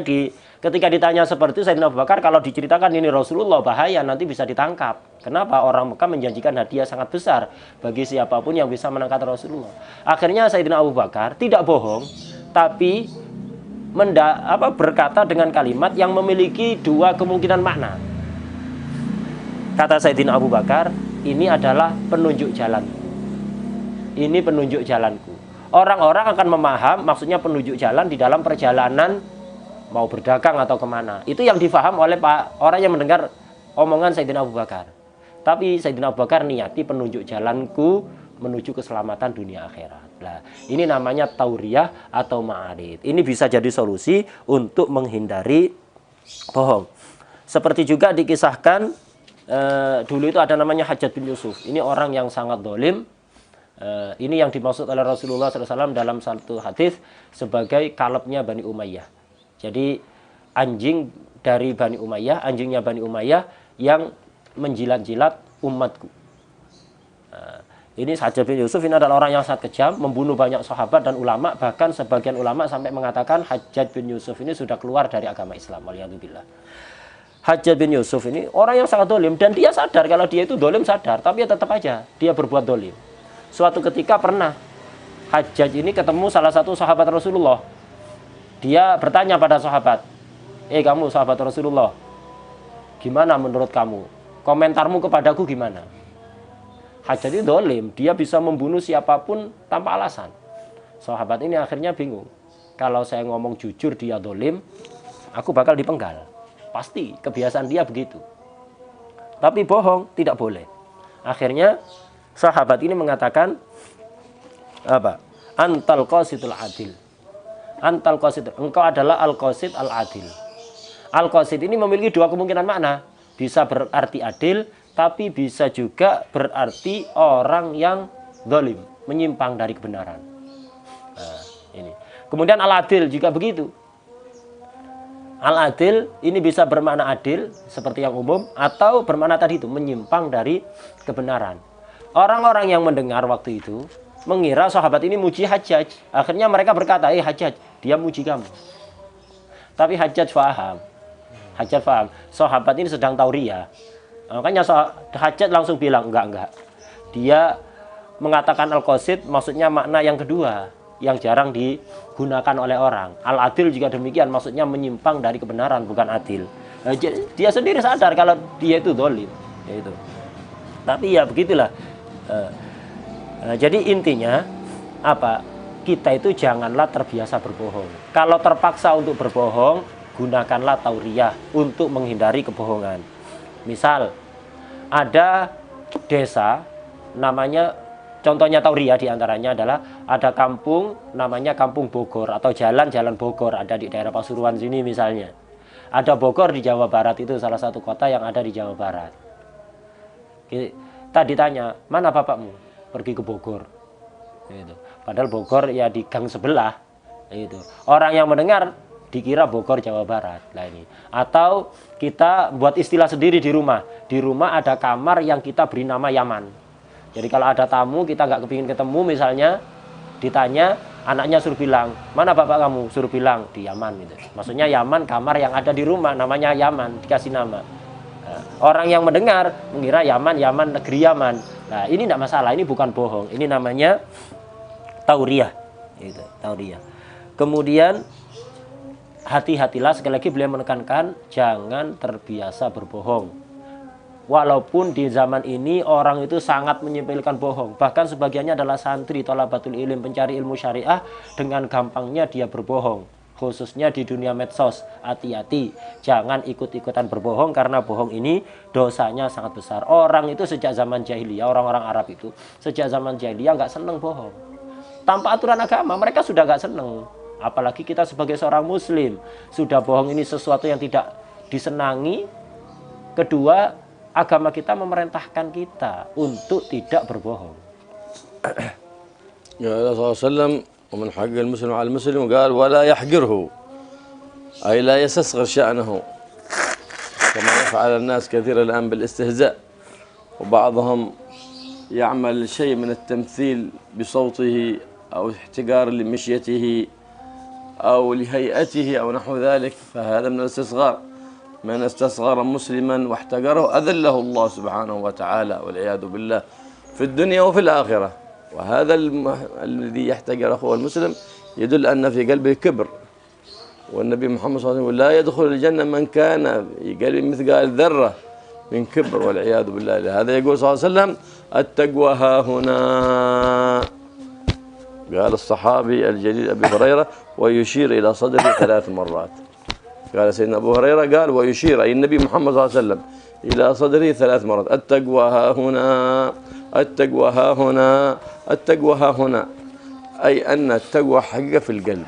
ketika ditanya seperti itu, Sayyidina Abu Bakar, kalau diceritakan ini Rasulullah, bahaya, nanti bisa ditangkap. Kenapa? Orang Mekah menjanjikan hadiah sangat besar bagi siapapun yang bisa menangkap Rasulullah. Akhirnya Sayyidina Abu Bakar tidak bohong, tapi berkata dengan kalimat yang memiliki dua kemungkinan makna. Kata Sayyidina Abu Bakar, ini adalah penunjuk jalan. Ini penunjuk jalanku. Orang-orang akan memaham maksudnya penunjuk jalan di dalam perjalanan mau berdagang atau kemana. Itu yang difaham oleh orang yang mendengar omongan Sayyidina Abu Bakar. Tapi Sayyidina Abu Bakar niati penunjuk jalanku menuju keselamatan dunia akhirat. Nah, ini namanya tauriyah atau ma'arid. Ini bisa jadi solusi untuk menghindari bohong. Seperti juga dikisahkan dulu itu ada namanya Hajjaj bin Yusuf. Ini orang yang sangat zalim. Ini yang dimaksud oleh Rasulullah SAW dalam satu hadis sebagai kalebnya Bani Umayyah. Jadi anjing dari Bani Umayyah, anjingnya Bani Umayyah yang menjilat-jilat umatku. Ini Hajjaj bin Yusuf ini adalah orang yang sangat kejam, membunuh banyak sahabat dan ulama, bahkan sebagian ulama sampai mengatakan Hajjaj bin Yusuf ini sudah keluar dari agama Islam. Waliyadzubillah. Hajjaj bin Yusuf ini orang yang sangat dolim, dan dia sadar kalau dia itu dolim, sadar, tapi ya tetap aja dia berbuat dolim. Suatu ketika pernah Hajjaj ini ketemu salah satu sahabat Rasulullah. Dia bertanya pada sahabat, kamu sahabat Rasulullah, gimana menurut kamu? Komentarmu kepadaku gimana? Hajjaj itu dolim, dia bisa membunuh siapapun tanpa alasan. Sahabat ini akhirnya bingung. Kalau saya ngomong jujur dia dolim, aku bakal dipenggal. Pasti, kebiasaan dia begitu. Tapi bohong tidak boleh. Akhirnya sahabat ini mengatakan, Antal qasidul adil. Antal qasid, engkau adalah al-qasid al-adil. Al-qasid ini memiliki dua kemungkinan makna. Bisa berarti adil, tapi bisa juga berarti orang yang zalim, menyimpang dari kebenaran. Nah, ini. Kemudian al-adil juga begitu. Al-adil ini bisa bermakna adil seperti yang umum, atau bermakna tadi itu menyimpang dari kebenaran. Orang-orang yang mendengar waktu itu mengira sahabat ini muji Hajjaj. Akhirnya mereka berkata, Hajjaj, dia muji kamu. Tapi Hajjaj faham. Hajjaj faham, sahabat ini sedang tauriyah. Makanya Hajjaj langsung bilang, enggak. Dia mengatakan al-qasid maksudnya makna yang kedua, yang jarang digunakan oleh orang. Al-adil juga demikian, maksudnya menyimpang dari kebenaran, bukan adil. Dia sendiri sadar kalau dia itu zalim. Itu. Tapi ya begitulah. Jadi intinya kita itu janganlah terbiasa berbohong. Kalau terpaksa untuk berbohong, gunakanlah tauriyah untuk menghindari kebohongan. Misal ada desa namanya, contohnya tauriyah diantaranya adalah ada kampung namanya Kampung Bogor atau jalan Bogor, ada di daerah Pasuruan sini misalnya. Ada Bogor di Jawa Barat, itu salah satu kota yang ada di Jawa Barat. Tadi tanya, mana bapakmu? Pergi ke Bogor. Gitu. Padahal Bogor ya di gang sebelah. Gitu. Orang yang mendengar dikira Bogor Jawa Barat. Nah ini. Atau kita buat istilah sendiri di rumah. Di rumah ada kamar yang kita beri nama Yaman. Jadi kalau ada tamu kita nggak kepingin ketemu misalnya, ditanya anaknya suruh bilang, mana bapak kamu? Suruh bilang di Yaman gitu. Maksudnya Yaman kamar yang ada di rumah, namanya Yaman, dikasih nama. Nah, orang yang mendengar mengira Yaman, Yaman negeri Yaman. Nah ini tidak masalah, ini bukan bohong, ini namanya tauriah, gitu, tauriah. Kemudian hati-hatilah, sekali lagi beliau menekankan jangan terbiasa berbohong. Walaupun di zaman ini orang itu sangat menyepelekan bohong. Bahkan sebagiannya adalah santri, thalabatul ilm, pencari ilmu syariah, dengan gampangnya dia berbohong. Khususnya di dunia medsos. Hati-hati, jangan ikut-ikutan berbohong karena bohong ini dosanya sangat besar. Orang itu sejak zaman jahiliyah, orang-orang Arab itu sejak zaman jahiliyah nggak seneng bohong. Tanpa aturan agama mereka sudah nggak seneng. Apalagi kita sebagai seorang muslim, sudah bohong ini sesuatu yang tidak disenangi. Kedua, agama kita memerintahkan kita untuk tidak berbohong. Ya Rasulullah SAW, ومن حق المسلم على المسلم قال ولا يحقره، أي لا يستصغر شأنه كما يفعل الناس كثيرا الآن بالاستهزاء، وبعضهم يعمل شيء من التمثيل بصوته أو احتقار لمشيته أو لهيئته أو نحو ذلك، فهذا من الاستصغار. من استصغر مسلما واحتقره أذله الله سبحانه وتعالى والعياذ بالله في الدنيا وفي الآخرة. وهذا الذي يحتقر أخوه المسلم يدل أن في قلبه كبر. والنبي محمد صلى الله عليه وسلم لا يدخل الجنة من كان في قلبه مثقال ذرة من كبر والعياذ بالله. لهذا يقول صلى الله عليه وسلم التقوى ها هنا. قال الصحابي الجليل أبي هريرة ويشير إلى صدره 3 مرات. قال سيدنا أبو هريرة قال ويشير أي النبي محمد صلى الله عليه وسلم إلى صدره 3 مرات. التقوى ها هنا، التقوى ها هنا، التقوى ها هنا، أي أن التقوى حقيقة في القلب،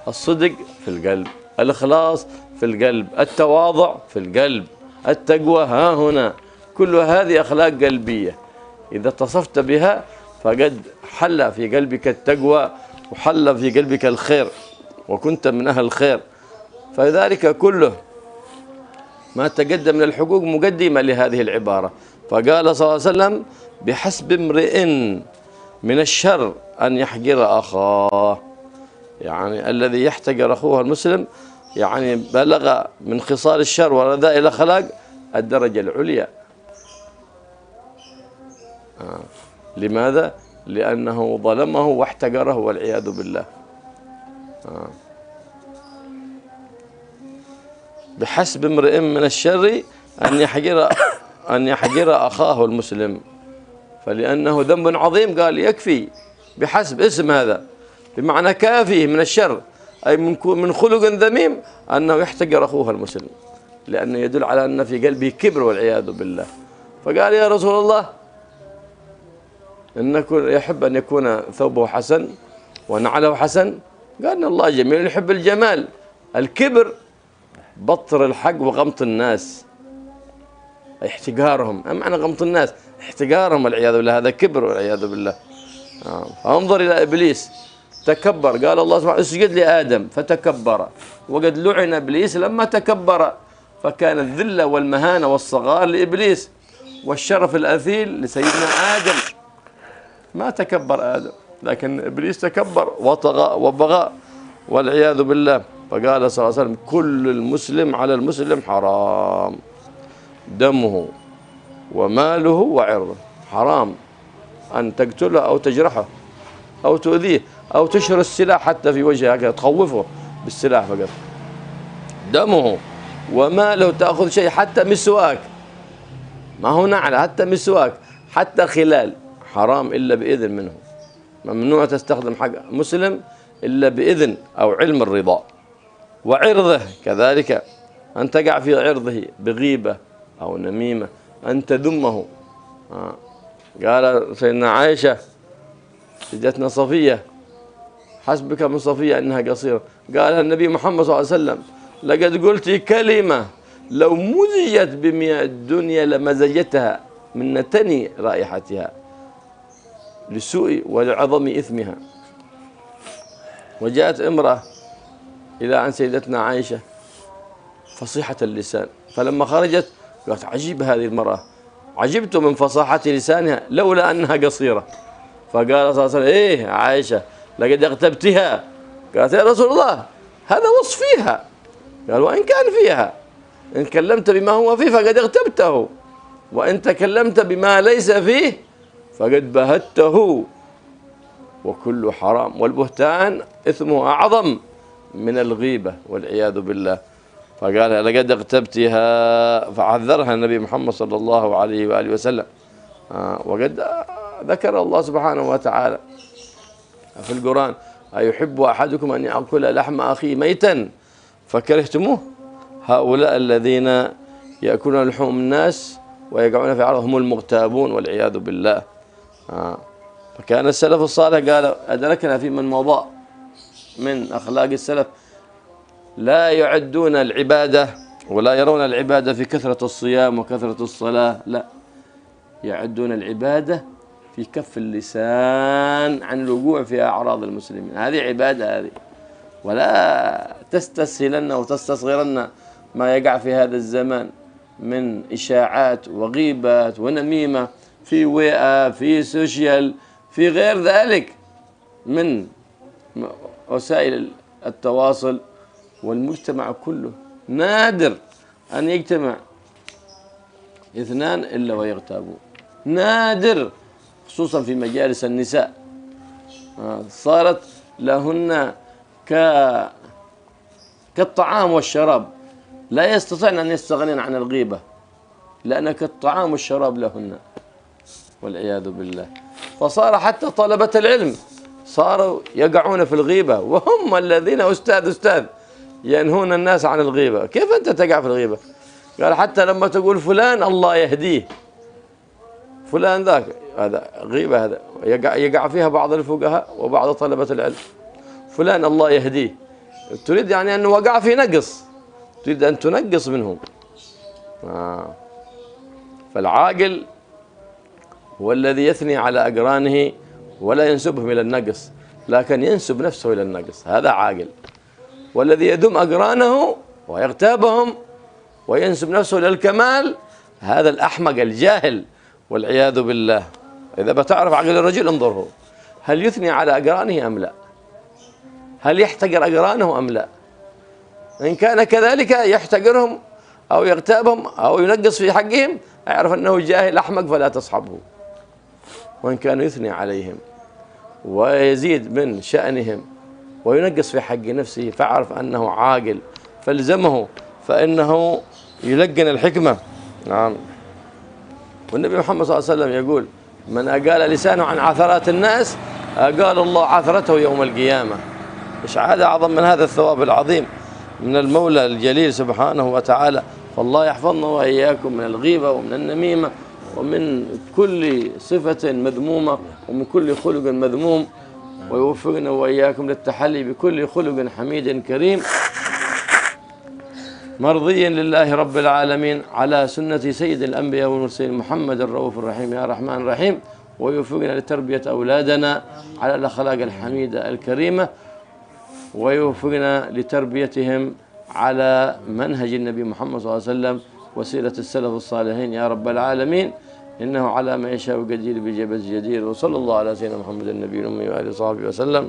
الصدق في القلب، الإخلاص في القلب، التواضع في القلب، التقوى ها هنا. كل هذه أخلاق قلبية إذا اتصفت بها فقد حل في قلبك التقوى وحل في قلبك الخير وكنت من أهل الخير. فذلك كله ما تقدم من الحقوق مقدمة لهذه العبارة. فقال صلى الله عليه وسلم بحسب امرئ من الشر أن يحقر أخاه، يعني الذي يحتقر أخوه المسلم يعني بلغ من خصال الشر ورذائل الأخلاق الدرجة العليا. لماذا؟ لأنه ظلمه واحتقره والعياذ بالله. بحسب امرئ من الشر أن يحقر أخاه المسلم، فلأنه ذنب عظيم. قال يكفي بحسب اسم هذا بمعنى كافيه من الشر، أي من خلق ذميم أنه يحتقر أخوه المسلم، لأنه يدل على أن في قلبه كبر والعياذ بالله. فقال يا رسول الله إنك يحب أن يكون ثوبه حسن ونعله حسن. قال إن الله جميل يحب الجمال. الكبر بطر الحق وغمط الناس، احتقارهم. ما معنى غمط الناس؟ احتقارهم والعياذ بالله، هذا كبر والعياذ بالله. انظر إلى إبليس تكبر، قال الله سبحانه اسجد لآدم فتكبر، وقد لعن إبليس لما تكبر، فكان الذلة والمهانة والصغار لإبليس والشرف الأثيل لسيدنا آدم. ما تكبر آدم، لكن إبليس تكبر وطغى وبغى والعياذ بالله. فقال صلى الله عليه وسلم كل المسلم على المسلم حرام، دمه وماله وعرضه. حرام أن تقتله أو تجرحه أو تؤذيه أو تشهر السلاح حتى في وجهه هكذا تخوفه بالسلاح فقط. دمه وماله، تأخذ شيء حتى مسواك، ما هو نعلة، حتى مسواك، حتى خلال، حرام إلا بإذن منه. ممنوع تستخدم حق مسلم إلا بإذن أو علم الرضا. وعرضه كذلك، أن تقع في عرضه بغيبة أو نميمة، أن تذمه. قال سيدنا عائشة سيدتنا صفية حسبك من صفية إنها قصيرة، قالها النبي محمد صلى الله عليه وسلم لقد قلت كلمة لو مزجت بمياه الدنيا لمزجتها من نتن رائحتها لسوء ولعظم إثمها. وجاءت امرأة إلى عن سيدتنا عائشة فصيحة اللسان، فلما خرجت قالت عجيب هذه المرأة، عجبت من فصاحة لسانها لولا أنها قصيرة. فقال صلى الله عليه وسلم إيه عائشة لقد اغتبتها. قالت يا رسول الله هذا وصف فيها. قال وإن كان فيها، إن كلمت بما هو فيه فقد اغتبته، وإن تكلمت بما ليس فيه فقد بهته، وكل حرام، والبهتان إثمه أعظم من الغيبة والعياذ بالله. فقال لقد اغتبتها، فعذرها النبي محمد صلى الله عليه وآله وسلم. وقد ذكر الله سبحانه وتعالى في القرآن أيحب أحدكم أن يأكل لحم أخيه ميتا فكرهتموه، هؤلاء الذين يأكلون لحوم الناس ويقعون في عرضهم هم المغتابون والعياذ بالله. فكان السلف الصالح قال أدركنا في من مضى من أخلاق السلف لا يعدون العبادة ولا يرون العبادة في كثرة الصيام وكثرة الصلاة، لا، يعدون العبادة في كف اللسان عن الوقوع في أعراض المسلمين. هذه عبادة هذه، ولا تستسهلن وتستصغرن ما يقع في هذا الزمان من إشاعات وغيبات ونميمة في وئة في سوشيال في غير ذلك من وسائل التواصل. والمجتمع كله نادر أن يجتمع اثنان إلا ويغتابون، نادر، خصوصا في مجالس النساء. صارت لهن كالطعام والشراب، لا يستطيعن أن يستغنين عن الغيبة لأنها كالطعام والشراب لهن والعياذ بالله. فصار حتى طلبة العلم صاروا يقعون في الغيبة، وهم الذين أستاذ ينهون الناس عن الغيبة. كيف أنت تقع في الغيبة؟ قال حتى لما تقول فلان الله يهديه، فلان ذاك، هذا غيبة، هذا يقع فيها بعض الفقهاء وبعض طلبة العلم. فلان الله يهديه، تريد يعني أنه وقع في نقص، تريد أن تنقص منهم. فالعاقل هو الذي يثني على أقرانه ولا ينسبهم إلى النقص، لكن ينسب نفسه إلى النقص، هذا عاقل. والذي يدم أقرانه ويغتابهم وينسب نفسه إلى الكمال، هذا الأحمق الجاهل والعياذ بالله. إذا بتعرف عقل الرجل انظره، هل يثني على أقرانه أم لا؟ هل يحتقر أقرانه أم لا؟ إن كان كذلك يحتقرهم أو يغتابهم أو ينقص في حقهم، أعرف أنه جاهل أحمق فلا تصحبه. وإن كان يثني عليهم ويزيد من شأنهم وينقص في حق نفسه، فاعرف أنه عاقل فالزمه، فإنه يلقن الحكمة. نعم. والنبي محمد صلى الله عليه وسلم يقول من أقال لسانه عن عثرات الناس أقال الله عثرته يوم القيامة. إيش عاد أعظم من هذا الثواب العظيم من المولى الجليل سبحانه وتعالى. فالله يحفظنا وإياكم من الغيبة ومن النميمة ومن كل صفة مذمومة ومن كل خلق مذموم، ويوفقنا وإياكم للتحلي بكل خلق حميد كريم مرضي لله رب العالمين على سنة سيد الأنبياء والمرسلين محمد الرؤوف الرحيم يا رحمن الرحيم. ويوفقنا لتربية أولادنا على الأخلاق الحميدة الكريمة، ويوفقنا لتربيتهم على منهج النبي محمد صلى الله عليه وسلم وسيرة السلف الصالحين يا رب العالمين. إنه على ما يشاء قدير بجبل جدير. وصلى الله على سيدنا محمد النبي الأمي وآله وصحبه وسلم،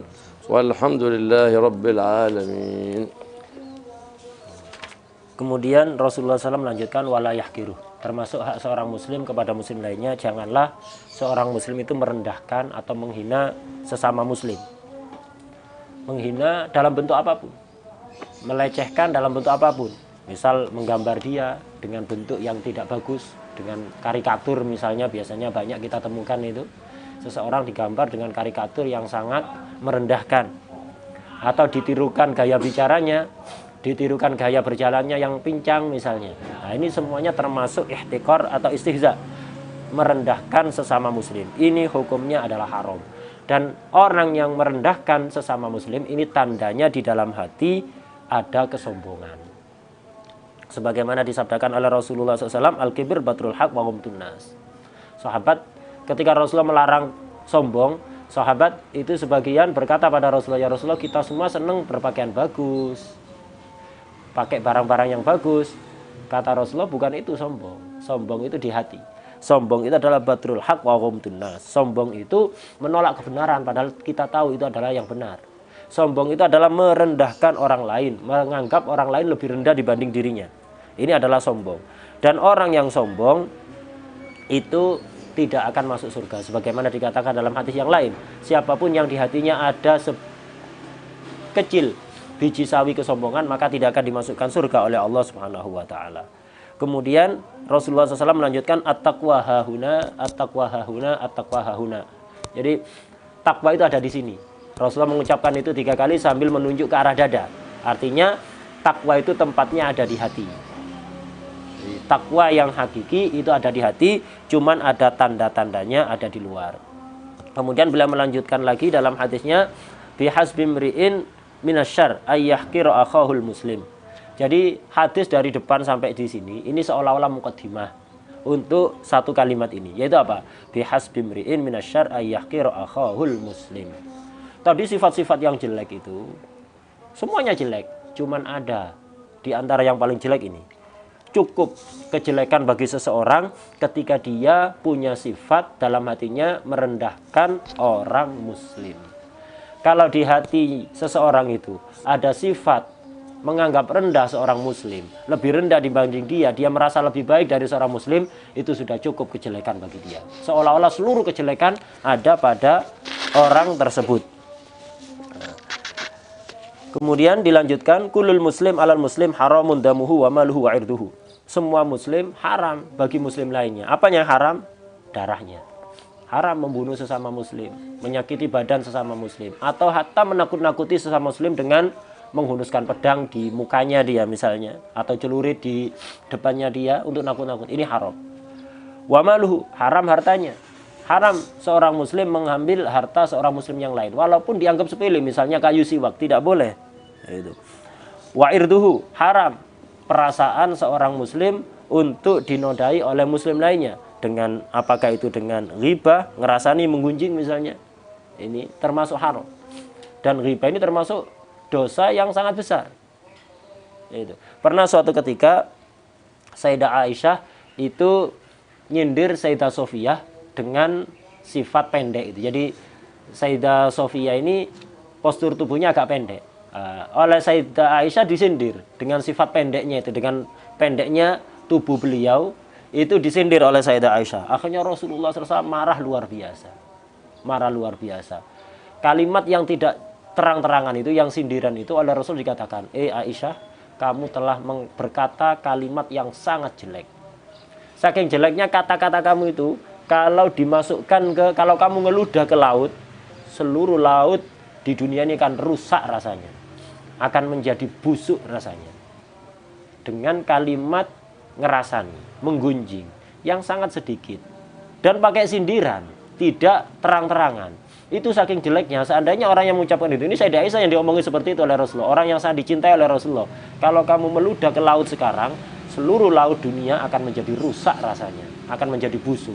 والحمد لله رب العالمين. Kemudian Rasulullah SAW melanjutkan wala yahqiruh, termasuk hak seorang muslim kepada muslim lainnya, janganlah seorang muslim itu merendahkan atau menghina sesama muslim. Menghina dalam bentuk apapun, melecehkan dalam bentuk apapun. Misal menggambar dia dengan bentuk yang tidak bagus, dengan karikatur misalnya, biasanya banyak kita temukan itu. Seseorang digambar dengan karikatur yang sangat merendahkan, atau ditirukan gaya bicaranya, ditirukan gaya berjalannya yang pincang misalnya. Nah, ini semuanya termasuk ihtikar atau istihza, merendahkan sesama muslim. Ini hukumnya adalah haram. Dan orang yang merendahkan sesama muslim ini tandanya di dalam hati ada kesombongan. Sebagaimana disabdakan oleh Rasulullah SAW, al-kibir batrul haq wa ghamtun nas. Sahabat ketika Rasulullah melarang sombong, sahabat itu sebagian berkata pada Rasulullah, ya Rasulullah, kita semua senang berpakaian bagus, pakai barang-barang yang bagus. Kata Rasulullah, bukan itu sombong. Sombong itu di hati. Sombong itu adalah batrul haq wa ghamtun nas. Sombong itu menolak kebenaran padahal kita tahu itu adalah yang benar. Sombong itu adalah merendahkan orang lain, menganggap orang lain lebih rendah dibanding dirinya. Ini adalah sombong. Dan orang yang sombong itu tidak akan masuk surga. Sebagaimana dikatakan dalam hadis yang lain, siapapun yang di hatinya ada kecil biji sawi kesombongan, maka tidak akan dimasukkan surga oleh Allah Subhanahu wa taala. Kemudian Rasulullah SAW melanjutkan at-taqwa hahuna, at-taqwa hahuna, at-taqwa hahuna. Jadi takwa itu ada di sini. Rasulullah mengucapkan itu 3 kali sambil menunjuk ke arah dada. Artinya takwa itu tempatnya ada di hati. Takwa yang hakiki itu ada di hati, cuman ada tanda-tandanya ada di luar. Kemudian beliau melanjutkan lagi dalam hadisnya, bihasbi mri'in minasyarr ayyahqira akhahul muslim. Jadi hadis dari depan sampai di sini ini seolah-olah muqaddimah untuk satu kalimat ini, yaitu apa? Bihasbi mri'in minasyarr ayyahqira akhahul muslim. Tadi sifat-sifat yang jelek itu semuanya jelek, cuman ada di antara yang paling jelek ini. Cukup kejelekan bagi seseorang ketika dia punya sifat dalam hatinya merendahkan orang muslim. Kalau di hati seseorang itu ada sifat menganggap rendah seorang muslim, lebih rendah dibanding dia merasa lebih baik dari seorang muslim, itu sudah cukup kejelekan bagi dia. Seolah-olah seluruh kejelekan ada pada orang tersebut. Kemudian dilanjutkan, kulul muslim alal muslim haramun damuhu wa maluhu wa irduhu. Semua muslim haram bagi muslim lainnya. Apanya haram? Darahnya. Haram membunuh sesama muslim, menyakiti badan sesama muslim, atau hatta menakut-nakuti sesama muslim dengan menghunuskan pedang di mukanya dia misalnya, atau celurit di depannya dia untuk nakut-nakut. Ini haram. Wa maluhu, haram hartanya. Haram seorang muslim mengambil harta seorang muslim yang lain walaupun dianggap sepele, misalnya kayu siwak, tidak boleh. Itu. Wa irduhu, haram perasaan seorang muslim untuk dinodai oleh muslim lainnya, dengan apakah itu dengan ghibah, ngerasani, menggunjing misalnya. Ini termasuk haram. Dan ghibah ini termasuk dosa yang sangat besar. Itu. Pernah suatu ketika Sayyidah Aisyah itu nyindir Sayyidah Sofiyah dengan sifat pendek itu. Jadi Sayyidah Sofiyah ini postur tubuhnya agak pendek. Oleh Sayyidah Aisyah disindir dengan sifat pendeknya itu, dengan pendeknya tubuh beliau itu disindir oleh Sayyidah Aisyah. Akhirnya Rasulullah SAW marah luar biasa. Marah luar biasa. Kalimat yang tidak terang-terangan itu, yang sindiran itu oleh Rasul dikatakan, Aisyah, kamu telah berkata kalimat yang sangat jelek. Saking jeleknya kata-kata kamu itu, kalau dimasukkan kalau kamu ngeludah ke laut, seluruh laut di dunia ini akan rusak rasanya, akan menjadi busuk rasanya. Dengan kalimat ngerasani, menggunjing yang sangat sedikit, dan pakai sindiran, tidak terang-terangan. Itu saking jeleknya. Seandainya orang yang mengucapkan itu, ini Sayyidah Aisyah yang diomongin seperti itu oleh Rasulullah, orang yang sangat dicintai oleh Rasulullah, kalau kamu meludah ke laut sekarang, seluruh laut dunia akan menjadi rusak rasanya, akan menjadi busuk.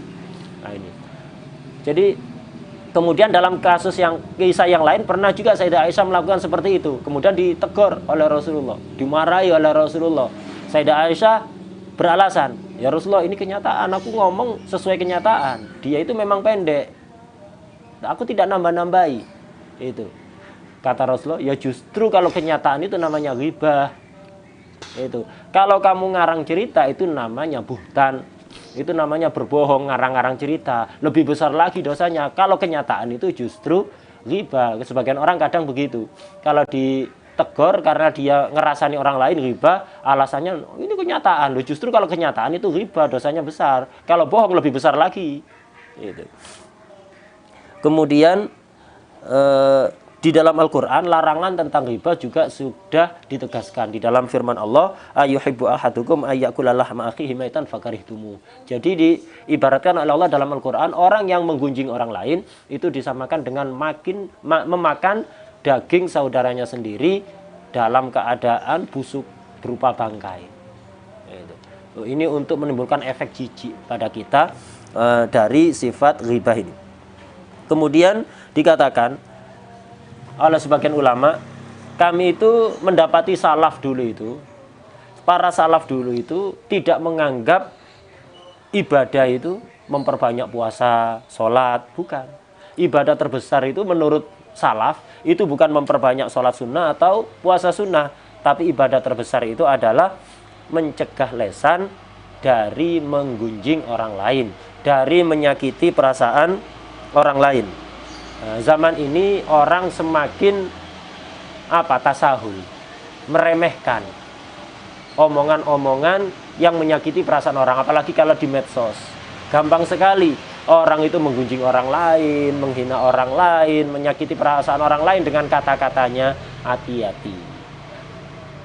Nah ini. Jadi kemudian dalam kasus yang kisah yang lain pernah juga Sayyidah Aisyah melakukan seperti itu, kemudian ditegur oleh Rasulullah, dimarahi oleh Rasulullah. Sayyidah Aisyah beralasan, ya Rasulullah, ini kenyataan, aku ngomong sesuai kenyataan, dia itu memang pendek, aku tidak nambah-nambahi. Itu kata Rasulullah, ya justru kalau kenyataan itu namanya ghibah. Itu kalau kamu ngarang cerita itu namanya buhtan, itu namanya berbohong, ngarang-ngarang cerita. Lebih besar lagi dosanya kalau kenyataan itu justru ghibah. Sebagian orang kadang begitu, kalau ditegur karena dia ngerasani orang lain ghibah, alasannya ini kenyataan. Loh, justru kalau kenyataan itu ghibah, dosanya besar. Kalau bohong lebih besar lagi. Itu. Kemudian di dalam Al-Quran larangan tentang riba juga sudah ditegaskan di dalam firman Allah, ayuhibbu ahadukum ayyakula lahma akhihi maitan fakarihtumu. Jadi diibaratkan oleh Allah dalam Al-Quran, orang yang menggunjing orang lain itu disamakan dengan memakan daging saudaranya sendiri dalam keadaan busuk berupa bangkai. Ini untuk menimbulkan efek jijik pada kita dari sifat ghibah ini. Kemudian dikatakan oleh sebagian ulama, kami itu mendapati salaf dulu itu para salaf dulu itu tidak menganggap ibadah itu memperbanyak puasa, sholat, bukan. Ibadah terbesar itu menurut salaf itu bukan memperbanyak sholat sunnah atau puasa sunnah, tapi ibadah terbesar itu adalah mencegah lesan dari menggunjing orang lain, dari menyakiti perasaan orang lain. Nah, zaman ini orang semakin tasahul, meremehkan omongan-omongan yang menyakiti perasaan orang, apalagi kalau di medsos. Gampang sekali orang itu menggunjing orang lain, menghina orang lain, menyakiti perasaan orang lain dengan kata-katanya. Hati-hati.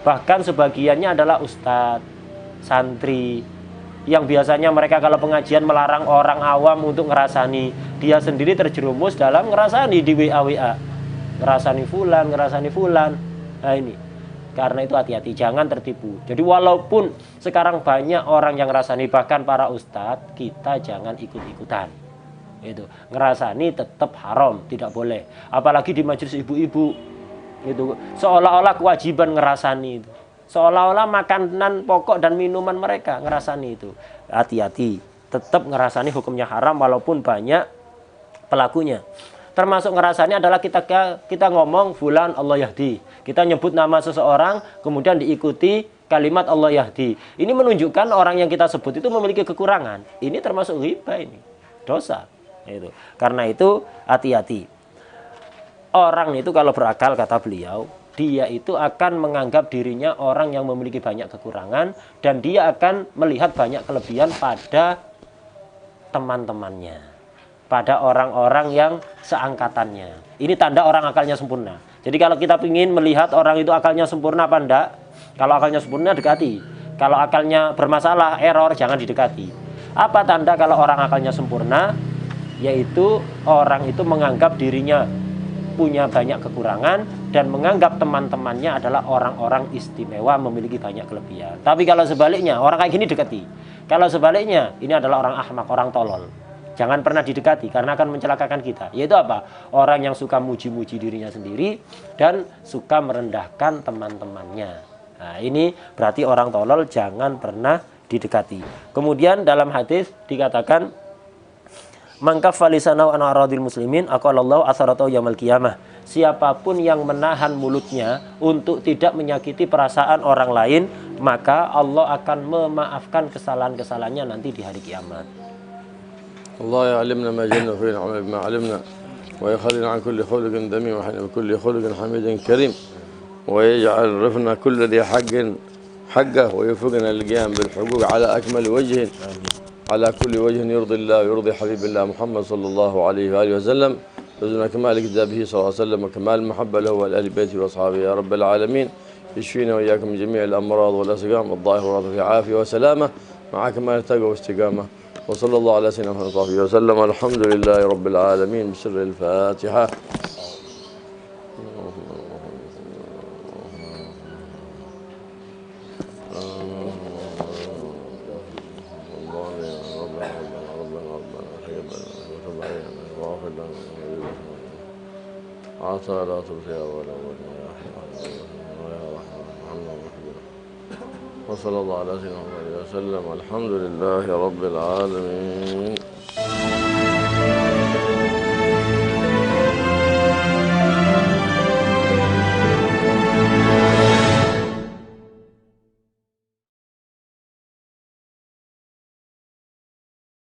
Bahkan sebagiannya adalah ustadz, santri, yang biasanya mereka kalau pengajian melarang orang awam untuk ngerasani, dia sendiri terjerumus dalam ngerasani di WA, ngerasani fulan. Nah ini, karena itu hati-hati, jangan tertipu. Jadi walaupun sekarang banyak orang yang ngerasani, bahkan para ustadz, kita jangan ikut-ikutan. Itu ngerasani tetap haram, tidak boleh. Apalagi di majelis ibu-ibu, itu seolah-olah kewajiban ngerasani itu. Seolah-olah makanan pokok dan minuman mereka ngerasani itu. Hati-hati, tetap ngerasani hukumnya haram walaupun banyak pelakunya. Termasuk ngerasani adalah kita ngomong fulan Allah yahdi. Kita nyebut nama seseorang kemudian diikuti kalimat Allah yahdi. Ini menunjukkan orang yang kita sebut itu memiliki kekurangan. Ini termasuk ghibah, ini dosa. Itu. Karena itu hati-hati. Orang itu kalau berakal, kata beliau, dia itu akan menganggap dirinya orang yang memiliki banyak kekurangan, dan dia akan melihat banyak kelebihan pada teman-temannya, pada orang-orang yang seangkatannya. Ini tanda orang akalnya sempurna. Jadi kalau kita ingin melihat orang itu akalnya sempurna apa enggak, kalau akalnya sempurna dekati. Kalau akalnya bermasalah, error, jangan didekati. Apa tanda kalau orang akalnya sempurna? Yaitu orang itu menganggap dirinya punya banyak kekurangan dan menganggap teman-temannya adalah orang-orang istimewa, memiliki banyak kelebihan. Tapi kalau sebaliknya, orang kayak gini dekati. Kalau sebaliknya, ini adalah orang ahmak, orang tolol. Jangan pernah didekati karena akan mencelakakan kita. Yaitu apa? Orang yang suka muji-muji dirinya sendiri dan suka merendahkan teman-temannya. Nah, ini berarti orang tolol, jangan pernah didekati. Kemudian dalam hadis dikatakan, mangkaffa lisanahu an aradil muslimin aqallallahu asaratahu yaumil qiyamah. Siapapun yang menahan mulutnya untuk tidak menyakiti perasaan orang lain, maka Allah akan memaafkan kesalahan-kesalahannya nanti di hari kiamat. Allah ya'limna ma janna fi na'mal bima 'alimna wa yakhallina 'an kulli khuluqin damim wa hana kulli khuluqin hamidin karim wa yaj'al rifna kulli dhi haqqin haqqah wa yufiqna al-qiyam bil huquq 'ala akmal wajhin. على كل وجه يرضي الله ويرضي حبيب الله محمد صلى الله عليه وآله وسلم رزقنا كمال كتابه صلى الله عليه وسلم وكمال المحبة له ولأهل بيته وأصحابه يا رب العالمين. يشفينا وإياكم من جميع الأمراض والأسقام الظاهر والباطن في عافية وسلامة مع كمال التقوى واستقامة. وصلى الله على سيدنا محمد صلى الله عليه وسلم والحمد لله رب العالمين بسر الفاتحة. عسى لا تبصي ولا وصلى الله على سيدنا محمد وسلم والحمد لله رب العالمين.